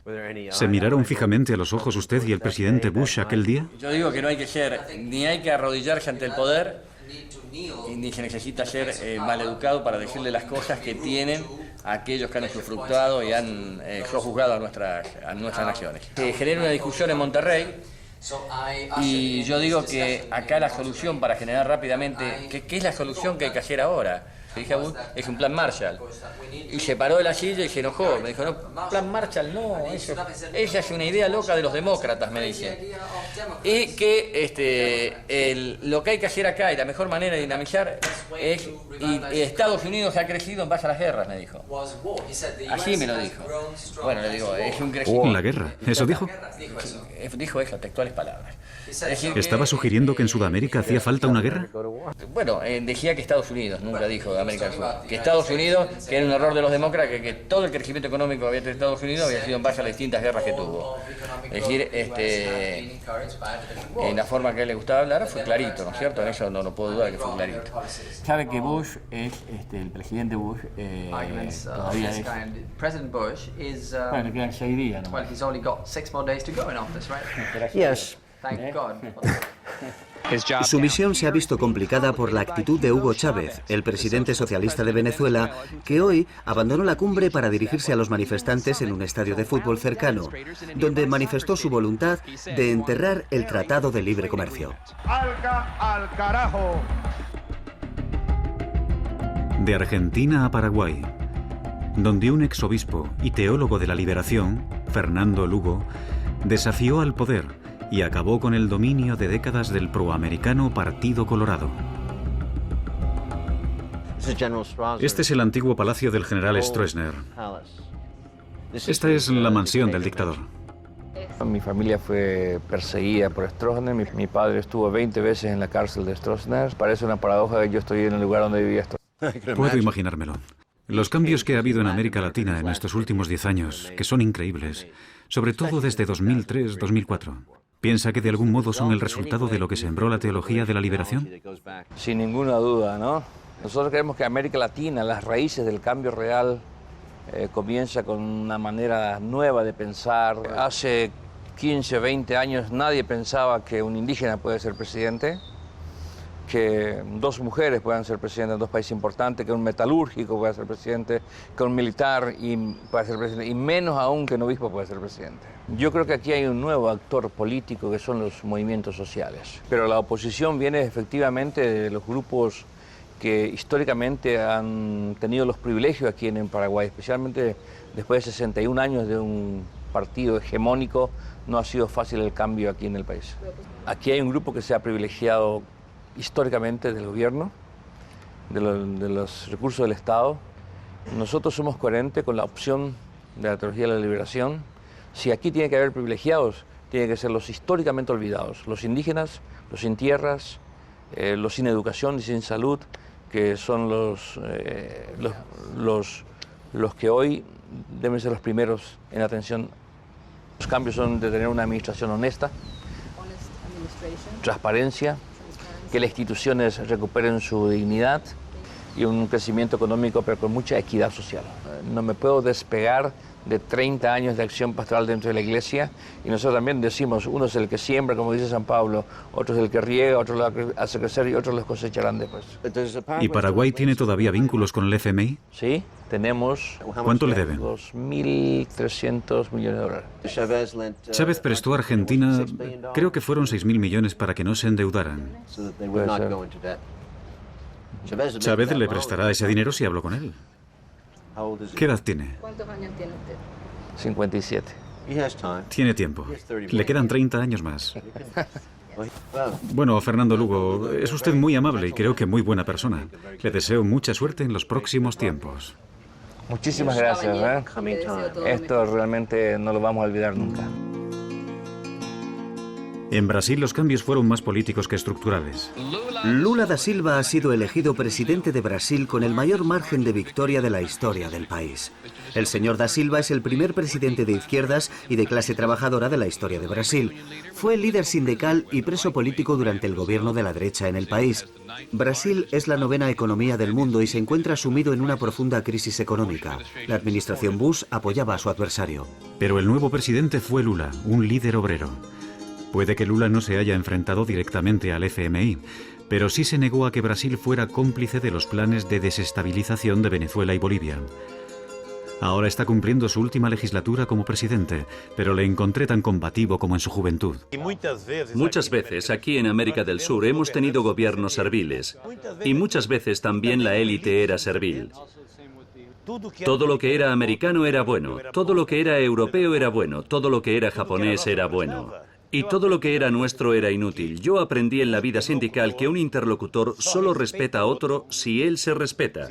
Speaker 5: ¿Se miraron fijamente a los ojos usted y el presidente Bush aquel día?
Speaker 13: Yo digo que no hay que ser, ni hay que arrodillarse ante el poder, ni se necesita ser maleducado para decirle las cosas que tienen a aquellos que han usufructuado y han sojuzgado a nuestras naciones. Se genera una discusión en Monterrey, y yo digo que acá la solución para generar rápidamente, ¿qué es la solución que hay que hacer ahora? Dije a Bush, es un plan Marshall. Y se paró de la silla y se enojó. Me dijo, no, plan Marshall no, esa es una idea loca de los demócratas, me dice. Y que lo que hay que hacer acá y la mejor manera de dinamizar es, y Estados Unidos ha crecido en base a las guerras, me dijo. Así me lo dijo. Bueno, le digo, es un crecimiento.
Speaker 5: ¿La guerra? ¿Eso dijo?
Speaker 13: Dijo eso, textuales palabras.
Speaker 5: ¿Estaba sugiriendo que en Sudamérica hacía falta una guerra?
Speaker 13: Bueno, decía que Estados Unidos, nunca dijo América del Sur. Que Estados Unidos, que era un error de los demócratas, que todo el crecimiento económico que había tenido Estados Unidos había sido en base a las distintas guerras que tuvo. Es decir, en la forma que a él le gustaba hablar fue clarito, ¿no es cierto? En eso no puedo dudar que fue clarito. Sabe que Bush es, el presidente Bush, todavía es... Bueno, le quedan 6 días, ¿no?
Speaker 2: Yes. Su misión se ha visto complicada por la actitud de Hugo Chávez, el presidente socialista de Venezuela, que hoy abandonó la cumbre para dirigirse a los manifestantes en un estadio de fútbol cercano, donde manifestó su voluntad de enterrar el Tratado de Libre Comercio.
Speaker 19: ¡Al carajo!
Speaker 5: De Argentina a Paraguay, donde un exobispo y teólogo de la liberación, Fernando Lugo, desafió al poder y acabó con el dominio de décadas del proamericano Partido Colorado. Este es el antiguo palacio del general Stroessner. Esta es la mansión del dictador.
Speaker 15: Mi familia fue perseguida por Stroessner. Mi padre estuvo 20 veces en la cárcel de Stroessner. Parece una paradoja que yo estoy en el lugar donde vivía Stroessner.
Speaker 5: Puedo imaginármelo. Los cambios que ha habido en América Latina en estos últimos 10 años, que son increíbles, sobre todo desde 2003-2004. ¿Piensa que de algún modo son el resultado de lo que sembró la teología de la liberación?
Speaker 15: Sin ninguna duda, ¿no? Nosotros creemos que América Latina, las raíces del cambio real, comienza con una manera nueva de pensar. Hace 15, 20 años nadie pensaba que un indígena puede ser presidente, que 2 mujeres puedan ser presidentes en 2 países importantes, que un metalúrgico pueda ser presidente, que un militar pueda ser presidente, y menos aún que un obispo pueda ser presidente. Yo creo que aquí hay un nuevo actor político que son los movimientos sociales. Pero la oposición viene efectivamente de los grupos que históricamente han tenido los privilegios aquí en Paraguay, especialmente después de 61 años de un partido hegemónico, no ha sido fácil el cambio aquí en el país. Aquí hay un grupo que se ha privilegiado históricamente del gobierno, de los recursos del Estado. Nosotros somos coherentes con la opción de la teología de la liberación. Si aquí tiene que haber privilegiados, tienen que ser los históricamente olvidados, los indígenas, los sin tierras, los sin educación y sin salud, que son los que hoy deben ser los primeros en atención. Los cambios son de tener una administración honesta, transparencia, que las instituciones recuperen su dignidad y un crecimiento económico, pero con mucha equidad social. No me puedo despegar de 30 años de acción pastoral dentro de la iglesia, y nosotros también decimos, uno es el que siembra, como dice San Pablo, otro es el que riega, otro lo hace crecer y otros los cosecharán después.
Speaker 5: ¿Y Paraguay tiene todavía vínculos con el FMI?
Speaker 15: Sí, tenemos...
Speaker 5: ¿Cuánto le deben?
Speaker 15: 2.300 millones de dólares.
Speaker 5: Chávez prestó a Argentina, creo que fueron 6.000 millones para que no se endeudaran. Chávez le prestará ese dinero si hablo con él. ¿Qué edad tiene?
Speaker 8: ¿Cuántos años tiene usted?
Speaker 15: 57.
Speaker 5: Tiene tiempo. Le quedan 30 años más. Bueno, Fernando Lugo, es usted muy amable y creo que muy buena persona. Le deseo mucha suerte en los próximos tiempos.
Speaker 15: Muchísimas gracias. Esto realmente no lo vamos a olvidar nunca.
Speaker 5: En Brasil los cambios fueron más políticos que estructurales.
Speaker 2: Lula da Silva ha sido elegido presidente de Brasil con el mayor margen de victoria de la historia del país. El señor da Silva es el primer presidente de izquierdas y de clase trabajadora de la historia de Brasil. Fue líder sindical y preso político durante el gobierno de la derecha en el país. Brasil es la 9ª economía del mundo y se encuentra sumido en una profunda crisis económica. La administración Bush apoyaba a su adversario.
Speaker 5: Pero el nuevo presidente fue Lula, un líder obrero. Puede que Lula no se haya enfrentado directamente al FMI, pero sí se negó a que Brasil fuera cómplice de los planes de desestabilización de Venezuela y Bolivia. Ahora está cumpliendo su última legislatura como presidente, pero le encontré tan combativo como en su juventud.
Speaker 3: Muchas veces aquí en América del Sur hemos tenido gobiernos serviles, y muchas veces también la élite era servil. Todo lo que era americano era bueno, todo lo que era europeo era bueno, todo lo que era japonés era bueno. Y todo lo que era nuestro era inútil. Yo aprendí en la vida sindical que un interlocutor solo respeta a otro si él se respeta.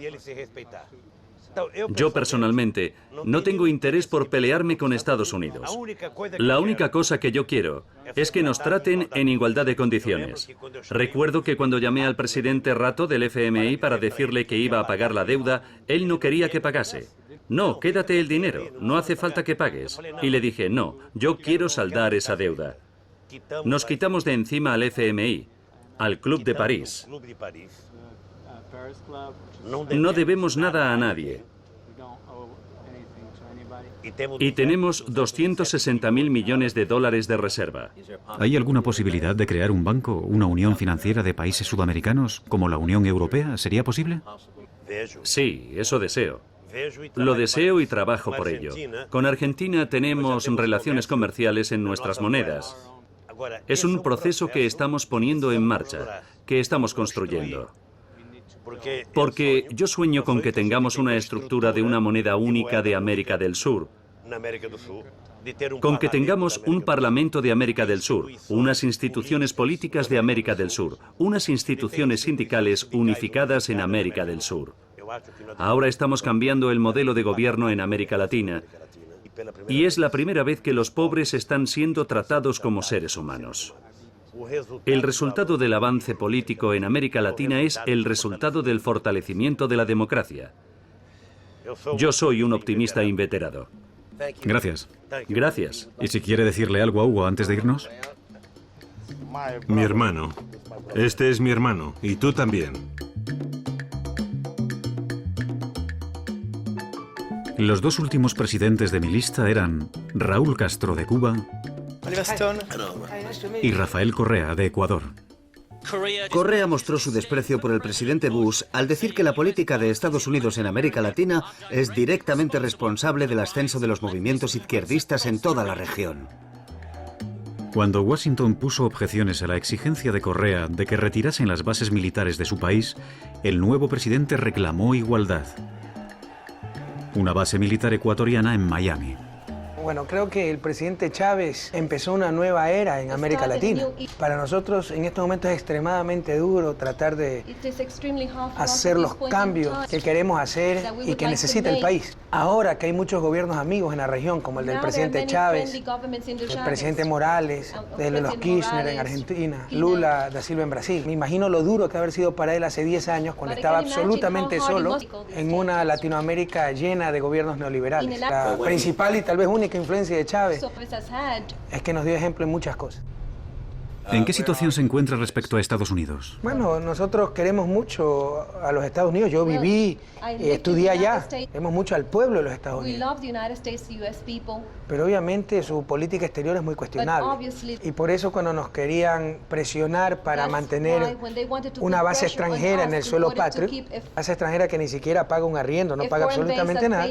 Speaker 3: Yo personalmente no tengo interés por pelearme con Estados Unidos. La única cosa que yo quiero es que nos traten en igualdad de condiciones. Recuerdo que cuando llamé al presidente Rato del FMI para decirle que iba a pagar la deuda, él no quería que pagase. No, quédate el dinero, no hace falta que pagues. Y le dije, no, yo quiero saldar esa deuda. Nos quitamos de encima al FMI, al Club de París. No debemos nada a nadie. Y tenemos 260.000 millones de dólares de reserva.
Speaker 5: ¿Hay alguna posibilidad de crear un banco, una unión financiera de países sudamericanos, como la Unión Europea? ¿Sería posible?
Speaker 3: Sí, eso deseo. Lo deseo y trabajo por ello. Con Argentina tenemos relaciones comerciales en nuestras monedas. Es un proceso que estamos poniendo en marcha, que estamos construyendo. Porque yo sueño con que tengamos una estructura de una moneda única de América del Sur, con que tengamos un Parlamento de América del Sur, unas instituciones políticas de América del Sur, unas instituciones sindicales unificadas en América del Sur. Ahora estamos cambiando el modelo de gobierno en América Latina y es la primera vez que los pobres están siendo tratados como seres humanos. El resultado del avance político en América Latina es el resultado del fortalecimiento de la democracia. Yo soy un optimista inveterado.
Speaker 5: Gracias.
Speaker 3: Gracias.
Speaker 5: ¿Y si quiere decirle algo a Hugo antes de irnos?
Speaker 4: Mi hermano. Este es mi hermano. Y tú también.
Speaker 5: Los dos últimos presidentes de mi lista eran Raúl Castro de Cuba y Rafael Correa de Ecuador.
Speaker 2: Correa mostró su desprecio por el presidente Bush al decir que la política de Estados Unidos en América Latina es directamente responsable del ascenso de los movimientos izquierdistas en toda la región.
Speaker 5: Cuando Washington puso objeciones a la exigencia de Correa de que retirasen las bases militares de su país, el nuevo presidente reclamó igualdad. Una base militar ecuatoriana en Miami.
Speaker 16: Bueno, creo que el presidente Chávez empezó una nueva era en América Latina. Para nosotros en estos momentos es extremadamente duro tratar de hacer los cambios que queremos hacer y que necesita el país. Ahora que hay muchos gobiernos amigos en la región, como el del presidente Chávez, el presidente Morales, el de los Kirchner en Argentina, Lula da Silva en Brasil. Me imagino lo duro que haber sido para él hace 10 años, cuando estaba absolutamente solo en una Latinoamérica llena de gobiernos neoliberales. La principal y tal vez única influencia de Chávez es que nos dio ejemplo en muchas cosas.
Speaker 5: ¿En qué situación se encuentra respecto a Estados Unidos?
Speaker 16: Bueno, nosotros queremos mucho a los Estados Unidos. Yo viví y estudié allá. Queremos mucho al pueblo de los Estados Unidos. Pero obviamente su política exterior es muy cuestionable. Y por eso cuando nos querían presionar para mantener una base extranjera en el suelo patrio, base extranjera que ni siquiera paga un arriendo, no paga absolutamente nada,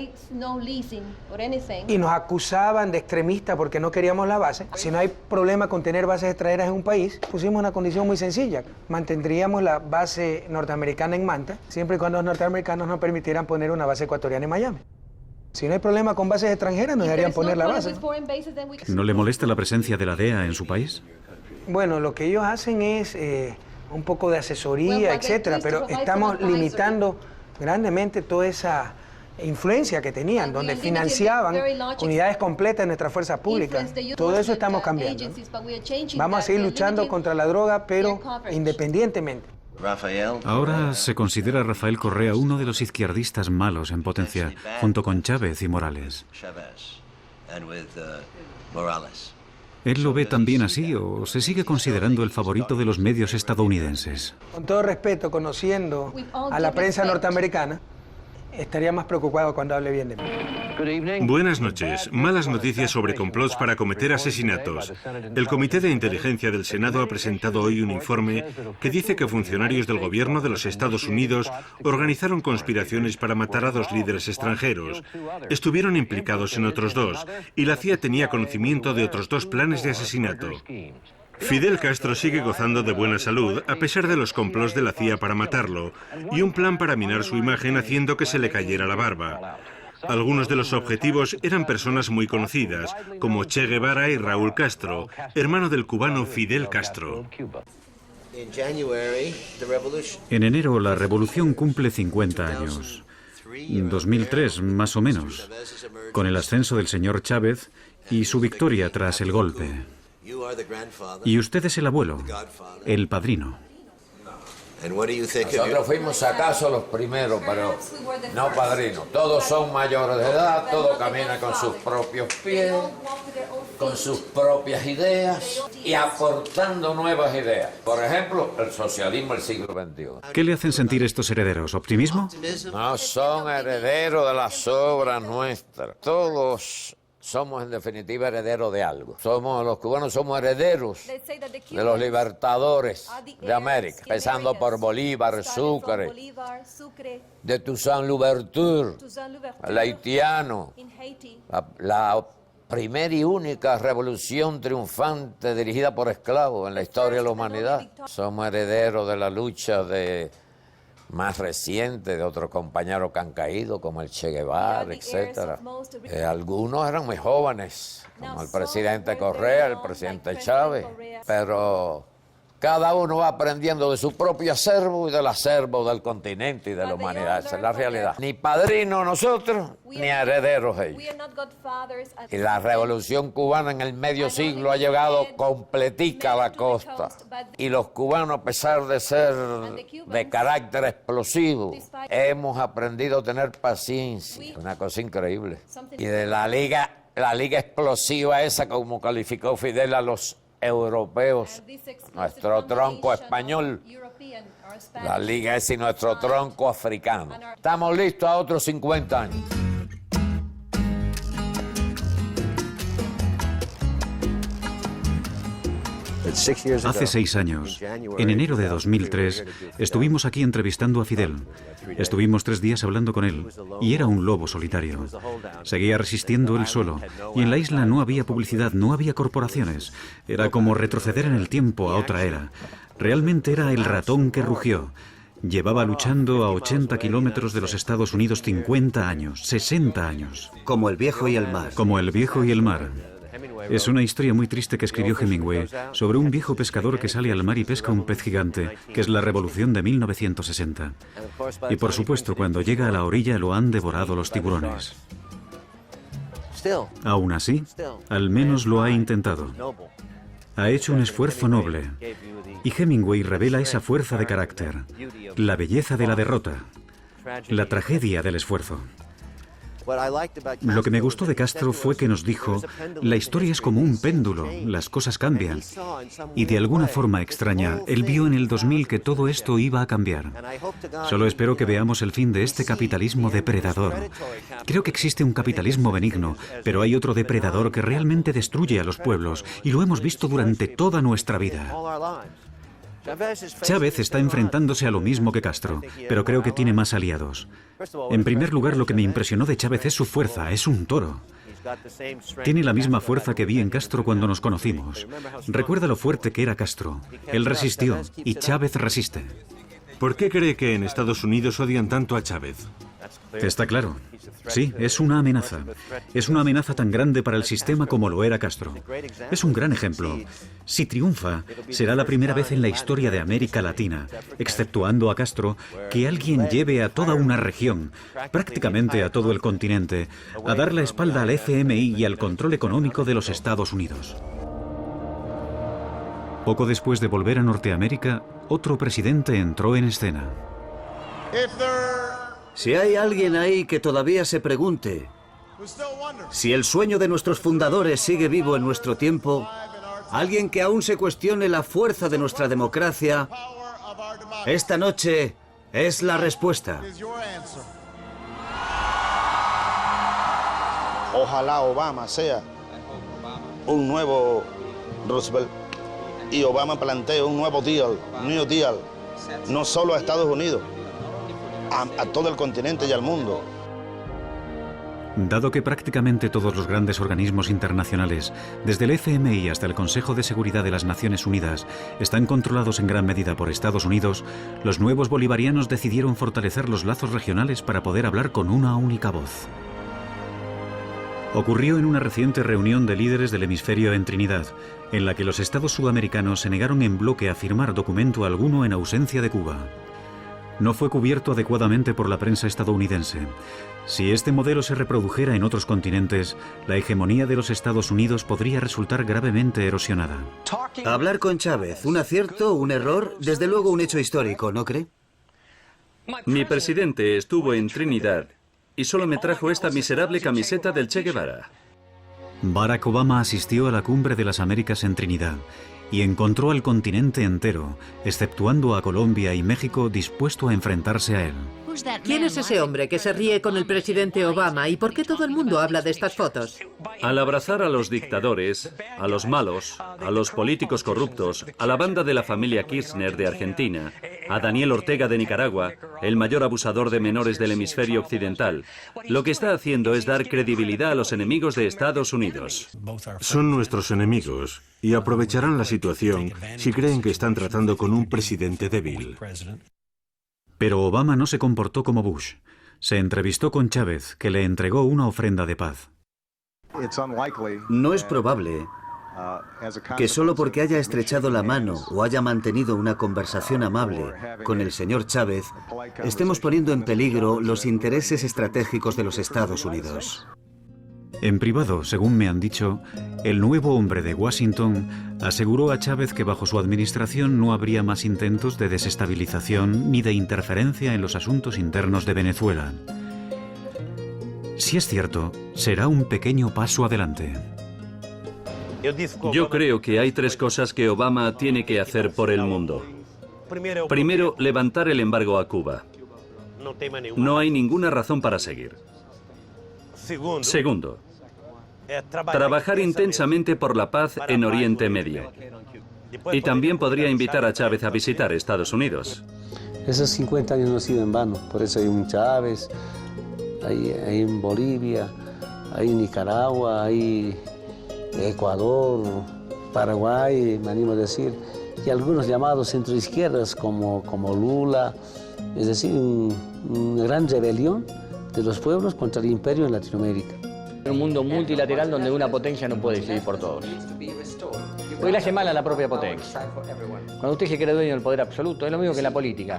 Speaker 16: y nos acusaban de extremistas porque no queríamos la base. Si no hay problema con tener bases extranjeras en un país, pusimos una condición muy sencilla. Mantendríamos la base norteamericana en Manta, siempre y cuando los norteamericanos nos permitieran poner una base ecuatoriana en Miami. Si no hay problema con bases extranjeras, nos deberían poner la base.
Speaker 5: ¿No le molesta la presencia de la DEA en su país?
Speaker 16: Bueno, lo que ellos hacen es un poco de asesoría, etcétera, pero estamos limitando grandemente toda esa influencia que tenían, donde financiaban unidades completas de nuestras fuerzas públicas. Todo eso estamos cambiando, ¿no? Vamos a seguir luchando contra la droga, pero independientemente.
Speaker 5: Ahora se considera a Rafael Correa uno de los izquierdistas malos en potencia, junto con Chávez y Morales. ¿Él lo ve también así o se sigue considerando el favorito de los medios estadounidenses?
Speaker 16: Con todo respeto, conociendo a la prensa norteamericana, estaría más preocupado cuando hable bien de mí.
Speaker 4: Buenas noches. Malas noticias sobre complots para cometer asesinatos. El Comité de Inteligencia del Senado ha presentado hoy un informe que dice que funcionarios del gobierno de los Estados Unidos organizaron conspiraciones para matar a 2 líderes extranjeros. Estuvieron implicados en otros 2 y la CIA tenía conocimiento de otros 2 planes de asesinato. Fidel Castro sigue gozando de buena salud a pesar de los complots de la CIA para matarlo y un plan para minar su imagen haciendo que se le cayera la barba. Algunos de los objetivos eran personas muy conocidas, como Che Guevara y Raúl Castro, hermano del cubano Fidel Castro.
Speaker 5: En enero la revolución cumple 50 años. 2003, más o menos, con el ascenso del señor Chávez y su victoria tras el golpe. Y usted es el abuelo, el padrino.
Speaker 15: Nosotros fuimos acaso los primeros, pero no padrinos. Todos son mayores de edad, todos caminan con sus propios pies, con sus propias ideas y aportando nuevas ideas. Por ejemplo, el socialismo del siglo XXI.
Speaker 5: ¿Qué le hacen sentir estos herederos? ¿Optimismo?
Speaker 15: No son herederos de las obras nuestras. Todos somos en definitiva herederos de algo. Los cubanos somos herederos de los libertadores de América, empezando por Bolívar, Sucre, de Toussaint Louverture, el haitiano, la primera y única revolución triunfante dirigida por esclavos en la historia de la humanidad. Somos herederos de la lucha más reciente de otros compañeros que han caído, como el Che Guevara, etc. Algunos eran muy jóvenes, como el presidente Correa, el presidente Chávez, pero cada uno va aprendiendo de su propio acervo y del acervo del continente y de la humanidad. Esa es la realidad. Ni padrinos nosotros, ni herederos ellos. Y la revolución cubana en el medio siglo ha llegado completica a la costa. Y los cubanos, a pesar de ser de carácter explosivo, hemos aprendido a tener paciencia. Una cosa increíble. Y de la liga explosiva esa, como calificó Fidel a los europeos, nuestro tronco español, la liga es y nuestro tronco africano. Estamos listos a otros 50 años.
Speaker 5: Hace 6 años, en enero de 2003, estuvimos aquí entrevistando a Fidel. Estuvimos 3 días hablando con él, y era un lobo solitario. Seguía resistiendo él solo, y en la isla no había publicidad, no había corporaciones. Era como retroceder en el tiempo a otra era. Realmente era el ratón que rugió. Llevaba luchando a 80 kilómetros de los Estados Unidos 50 años, 60 años.
Speaker 2: Como el viejo y el mar.
Speaker 5: Como el viejo y el mar. Es una historia muy triste que escribió Hemingway sobre un viejo pescador que sale al mar y pesca un pez gigante, que es la revolución de 1960. Y por supuesto, cuando llega a la orilla lo han devorado los tiburones. Aún así, al menos lo ha intentado. Ha hecho un esfuerzo noble. Y Hemingway revela esa fuerza de carácter, la belleza de la derrota, la tragedia del esfuerzo. Lo que me gustó de Castro fue que nos dijo, la historia es como un péndulo, las cosas cambian. Y de alguna forma extraña, él vio en el 2000 que todo esto iba a cambiar. Solo espero que veamos el fin de este capitalismo depredador. Creo que existe un capitalismo benigno, pero hay otro depredador que realmente destruye a los pueblos, y lo hemos visto durante toda nuestra vida. Chávez está enfrentándose a lo mismo que Castro, pero creo que tiene más aliados. En primer lugar, lo que me impresionó de Chávez es su fuerza, es un toro. Tiene la misma fuerza que vi en Castro cuando nos conocimos. Recuerda lo fuerte que era Castro. Él resistió, y Chávez resiste.
Speaker 4: ¿Por qué cree que en Estados Unidos odian tanto a Chávez?
Speaker 5: Está claro. Sí, es una amenaza. Es una amenaza tan grande para el sistema como lo era Castro. Es un gran ejemplo. Si triunfa, será la primera vez en la historia de América Latina, exceptuando a Castro, que alguien lleve a toda una región, prácticamente a todo el continente, a dar la espalda al FMI y al control económico de los Estados Unidos. Poco después de volver a Norteamérica, otro presidente entró en escena.
Speaker 2: Si hay alguien ahí que todavía se pregunte si el sueño de nuestros fundadores sigue vivo en nuestro tiempo, alguien que aún se cuestione la fuerza de nuestra democracia, esta noche es la respuesta.
Speaker 10: Ojalá Obama sea un nuevo Roosevelt y Obama plantee un nuevo New Deal, no solo a Estados Unidos, a todo el continente y al mundo.
Speaker 5: Dado que prácticamente todos los grandes organismos internacionales, desde el FMI hasta el Consejo de Seguridad de las Naciones Unidas, están controlados en gran medida por Estados Unidos, los nuevos bolivarianos decidieron fortalecer los lazos regionales para poder hablar con una única voz. Ocurrió en una reciente reunión de líderes del hemisferio en Trinidad, en la que los estados sudamericanos se negaron en bloque a firmar documento alguno en ausencia de Cuba. No fue cubierto adecuadamente por la prensa estadounidense. Si este modelo se reprodujera en otros continentes, la hegemonía de los Estados Unidos podría resultar gravemente erosionada.
Speaker 2: Hablar con Chávez, ¿un acierto, un error? Desde luego un hecho histórico, ¿no cree?
Speaker 3: Mi presidente estuvo en Trinidad y solo me trajo esta miserable camiseta del Che Guevara.
Speaker 5: Barack Obama asistió a la Cumbre de las Américas en Trinidad y encontró al continente entero, exceptuando a Colombia y México, dispuesto a enfrentarse a él.
Speaker 6: ¿Quién es ese hombre que se ríe con el presidente Obama y por qué todo el mundo habla de estas fotos?
Speaker 3: Al abrazar a los dictadores, a los malos, a los políticos corruptos, a la banda de la familia Kirchner de Argentina, a Daniel Ortega de Nicaragua, el mayor abusador de menores del hemisferio occidental, lo que está haciendo es dar credibilidad a los enemigos de Estados Unidos.
Speaker 4: Son nuestros enemigos y aprovecharán la situación si creen que están tratando con un presidente débil.
Speaker 5: Pero Obama no se comportó como Bush. Se entrevistó con Chávez, que le entregó una ofrenda de paz.
Speaker 2: No es probable que solo porque haya estrechado la mano o haya mantenido una conversación amable con el señor Chávez, estemos poniendo en peligro los intereses estratégicos de los Estados Unidos.
Speaker 5: En privado, según me han dicho, el nuevo hombre de Washington aseguró a Chávez que bajo su administración no habría más intentos de desestabilización ni de interferencia en los asuntos internos de Venezuela. Si es cierto, será un pequeño paso adelante.
Speaker 3: Yo creo que hay 3 cosas que Obama tiene que hacer por el mundo. Primero, levantar el embargo a Cuba. No hay ninguna razón para seguir. Segundo, trabajar intensamente por la paz en Oriente Medio. Y también podría invitar a Chávez a visitar Estados Unidos.
Speaker 1: Esos 50 años no han sido en vano, por eso hay un Chávez, hay en Bolivia, hay Nicaragua, hay Ecuador, Paraguay, me animo a decir, y algunos llamados centroizquierdas como Lula, es decir, una gran rebelión de los pueblos contra el imperio en Latinoamérica.
Speaker 13: Un mundo multilateral donde una potencia no puede decidir por todos. Porque le hace mal a la propia potencia. Cuando usted se cree dueño del poder absoluto, es lo mismo que en la política.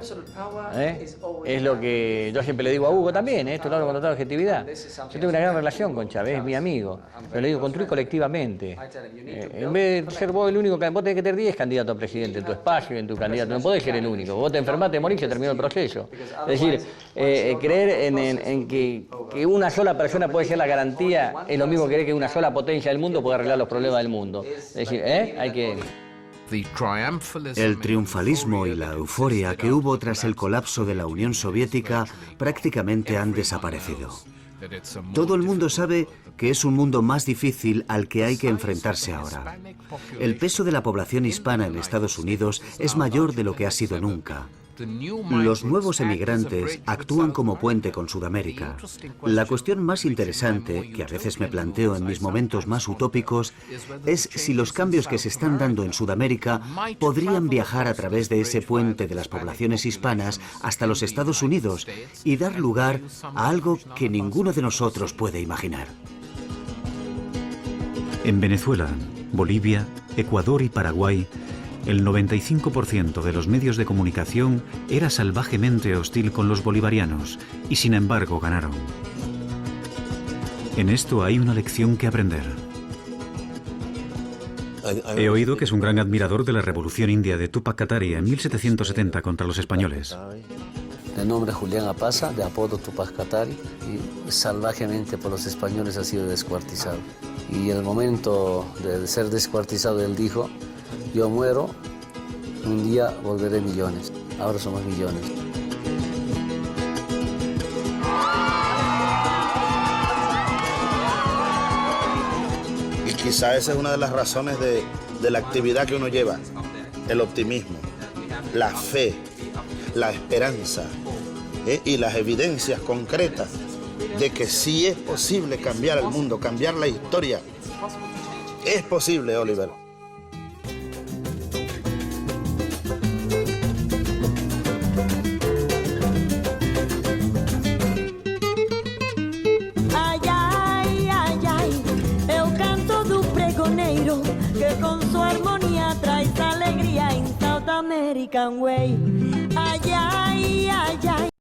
Speaker 13: Es lo que yo siempre le digo a Hugo también, esto lo hablo con total objetividad. Yo tengo una gran relación con Chávez, es mi amigo. Pero le digo, construir colectivamente. En vez de ser vos el único, vos tenés que tener 10 candidatos a presidente en tu espacio y en tu candidato. No podés ser el único. Vos te enfermás, te morís, se terminó el proceso. Es decir, creer en que una sola persona puede ser la garantía es lo mismo que creer que una sola potencia del mundo puede arreglar los problemas del mundo. Es decir, hay que...
Speaker 2: El triunfalismo y la euforia que hubo tras el colapso de la Unión Soviética prácticamente han desaparecido. Todo el mundo sabe que es un mundo más difícil al que hay que enfrentarse ahora. El peso de la población hispana en Estados Unidos es mayor de lo que ha sido nunca. Los nuevos emigrantes actúan como puente con Sudamérica. La cuestión más interesante, que a veces me planteo en mis momentos más utópicos, es si los cambios que se están dando en Sudamérica podrían viajar a través de ese puente de las poblaciones hispanas hasta los Estados Unidos y dar lugar a algo que ninguno de nosotros puede imaginar.
Speaker 5: En Venezuela, Bolivia, Ecuador y Paraguay, el 95% de los medios de comunicación era salvajemente hostil con los bolivarianos y sin embargo ganaron. En esto hay una lección que aprender. He oído que es un gran admirador de la revolución india de Tupac Katari en 1770 contra los españoles.
Speaker 1: De nombre Julián Apaza, de apodo Tupac Katari, y salvajemente por los españoles ha sido descuartizado. Y en el momento de ser descuartizado él dijo: yo muero, un día volveré millones. Ahora somos millones.
Speaker 10: Y quizá esa es una de las razones de la actividad que uno lleva. El optimismo, la fe, la esperanza y las evidencias concretas de que sí es posible cambiar el mundo, cambiar la historia. Es posible, Oliver.
Speaker 23: Que con su armonía trae alegría en South American Way. Ay, ay, ay, ay.